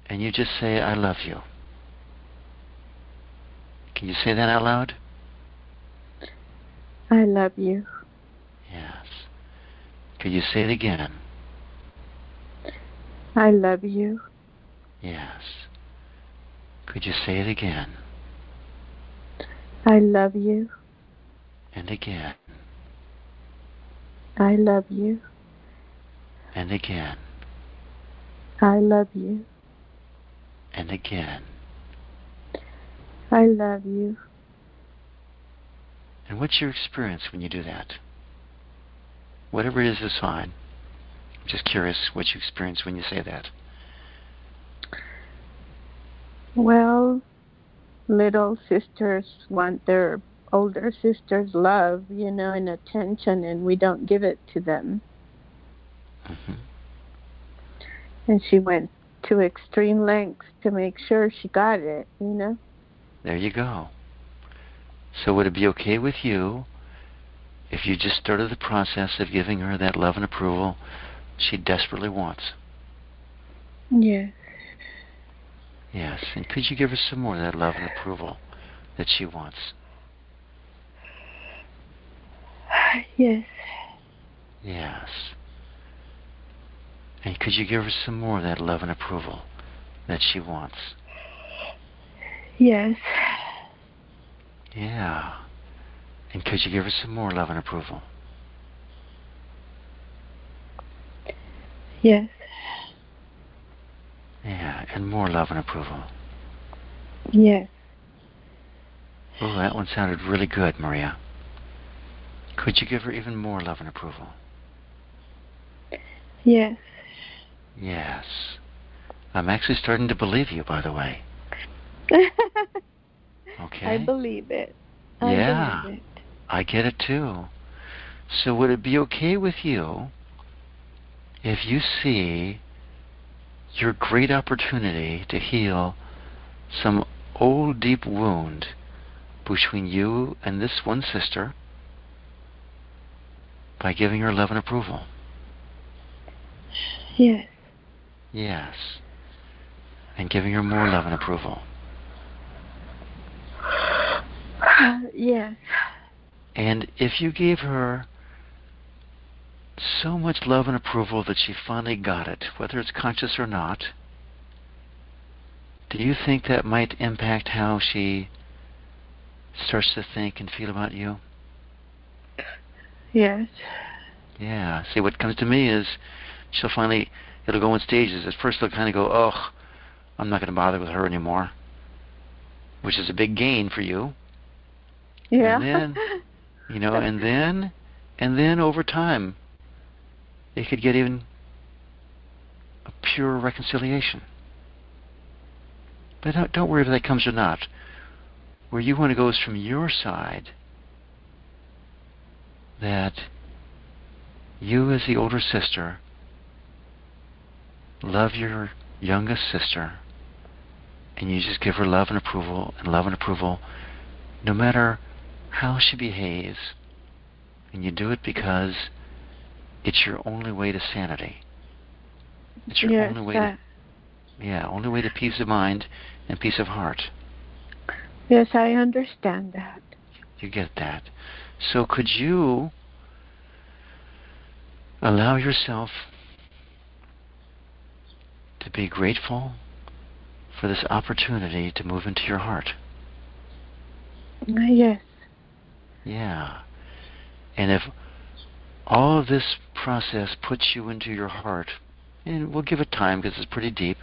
and you just say, I love you? Can you say that out loud? I love you. Yes. Could you say it again? I love you. Yes. Could you say it again? I love you. And again. I love you. And again. I love you. And again. I love you. And what's your experience when you do that? Whatever it is fine. I'm just curious what you experience when you say that. Well, little sisters want their older sisters' love, and attention, and we don't give it to them. Mm-hmm. And she went to extreme lengths to make sure she got it, There you go. So would it be okay with you if you just started the process of giving her that love and approval she desperately wants? Yes. Yes. And could you give her some more of that love and approval that she wants? Yes. Yes. And could you give her some more of that love and approval that she wants? Yes. Yeah. And could you give her some more love and approval? Yes. Yeah, and more love and approval. Yes. Oh, that one sounded really good, Maria. Could you give her even more love and approval? Yes. Yes. I'm actually starting to believe you, by the way. Okay? I believe it. Yeah, I believe it. I get it too. So would it be okay with you if you see your great opportunity to heal some old deep wound between you and this one sister by giving her love and approval? Yes. Yes. And giving her more love and approval. Yes. And if you gave her so much love and approval that she finally got it, whether it's conscious or not, do you think that might impact how she starts to think and feel about you? Yes. Yeah. See, what comes to me is it'll go in stages. At first, it'll kind of go, oh, I'm not going to bother with her anymore, which is a big gain for you. Yeah. And then, and then over time, it could get even a pure reconciliation. But don't worry if that comes or not. Where you want to go is from your side, that you as the older sister love your youngest sister And you just give her love and approval, no matter how she behaves. And you do it because it's your only way to sanity. It's your only way only way to peace of mind and peace of heart. Yes, I understand that. You get that. So could you allow yourself to be grateful for this opportunity to move into your heart? Yes. Yeah. And if all of this process puts you into your heart, and we'll give it time because it's pretty deep,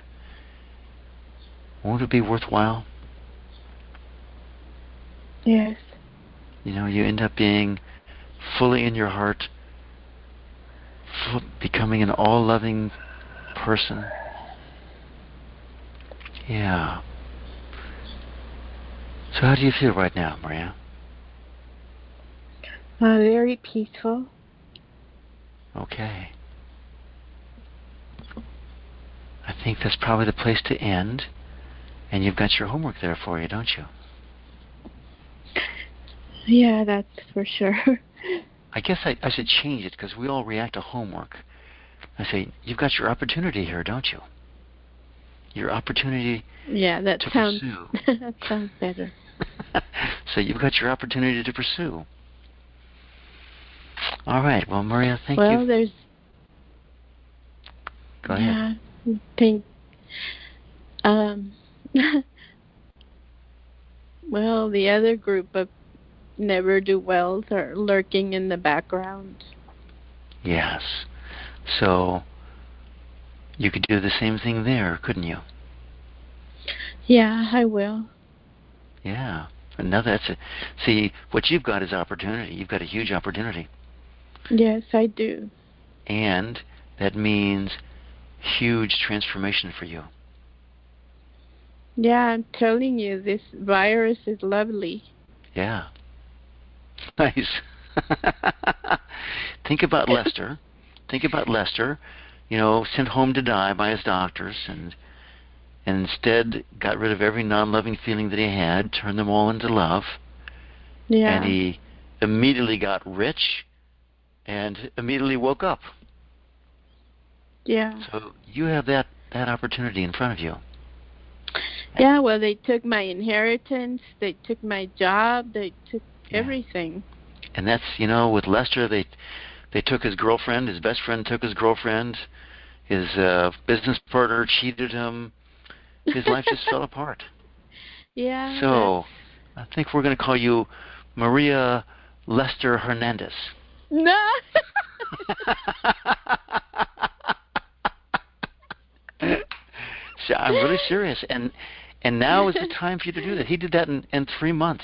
won't it be worthwhile? Yes. You know, you end up being fully in your heart, becoming an all-loving person. Yeah. So how do you feel right now, Maria? Very peaceful. Okay. I think that's probably the place to end. And you've got your homework there for you, don't you? Yeah, that's for sure. I guess I should change it because we all react to homework. I say, you've got your opportunity here, don't you? Your opportunity to pursue. That sounds better. So you've got your opportunity to pursue. All right. Well, Maria, thank you. Well, there's... Go ahead. Yeah, well, the other group of never-do-wells are lurking in the background. Yes. So you could do the same thing there, couldn't you? Yeah, I will. Yeah. See, what you've got is opportunity. You've got a huge opportunity. Yes, I do. And that means huge transformation for you. Yeah, I'm telling you, this virus is lovely. Yeah. Nice. Think about Lester. Sent home to die by his doctors, and instead got rid of every non-loving feeling that he had, turned them all into love. Yeah. And he immediately got rich and immediately woke up. Yeah. So you have that opportunity in front of you. Yeah, well, they took my inheritance, they took my job, they took everything. And that's, with Lester, they took his girlfriend, his best friend took his girlfriend, his business partner cheated him, his life just fell apart. Yeah. So I think we're going to call you Maria Lester Hernandez. No. So I'm really serious, and now is the time for you to do that. He did that in 3 months.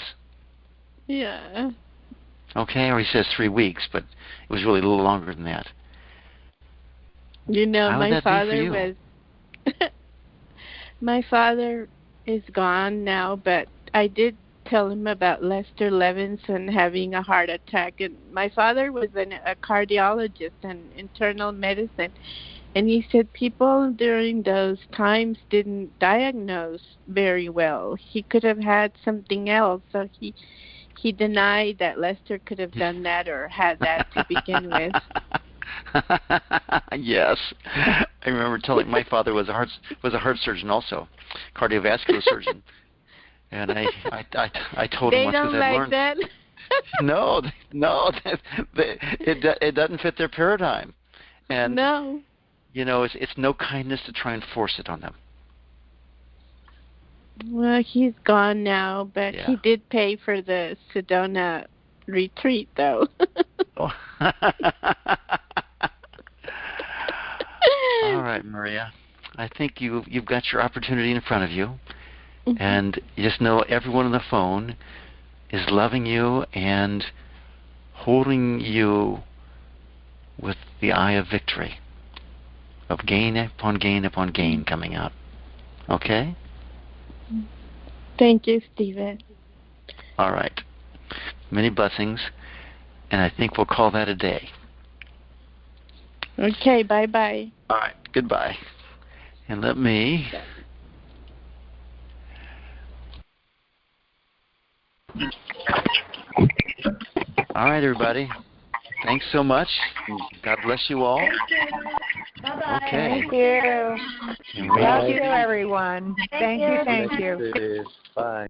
Yeah. Okay, or he says 3 weeks, but it was really a little longer than that. My father was... My father is gone now, but I did tell him about Lester Levinson having a heart attack. And my father was a cardiologist and internal medicine. And he said people during those times didn't diagnose very well. He could have had something else. So he denied that Lester could have done that or had that to begin with. Yes, I remember telling my father was a heart surgeon also, cardiovascular surgeon, and I told him once because I learned that. no, it doesn't fit their paradigm, and no, it's no kindness to try and force it on them. Well, he's gone now, but he did pay for the Sedona retreat, though. All right, Maria. I think you've got your opportunity in front of you, and you just know everyone on the phone is loving you and holding you with the eye of victory, of gain upon gain upon gain coming out. Okay? Thank you, Stephen. All right. Many blessings, and I think we'll call that a day. Okay, bye-bye. All right, goodbye. And let me All right, everybody. Thanks so much. God bless you all. Bye-bye. Okay. Thank you. Love you, everyone. Thank you. Bye.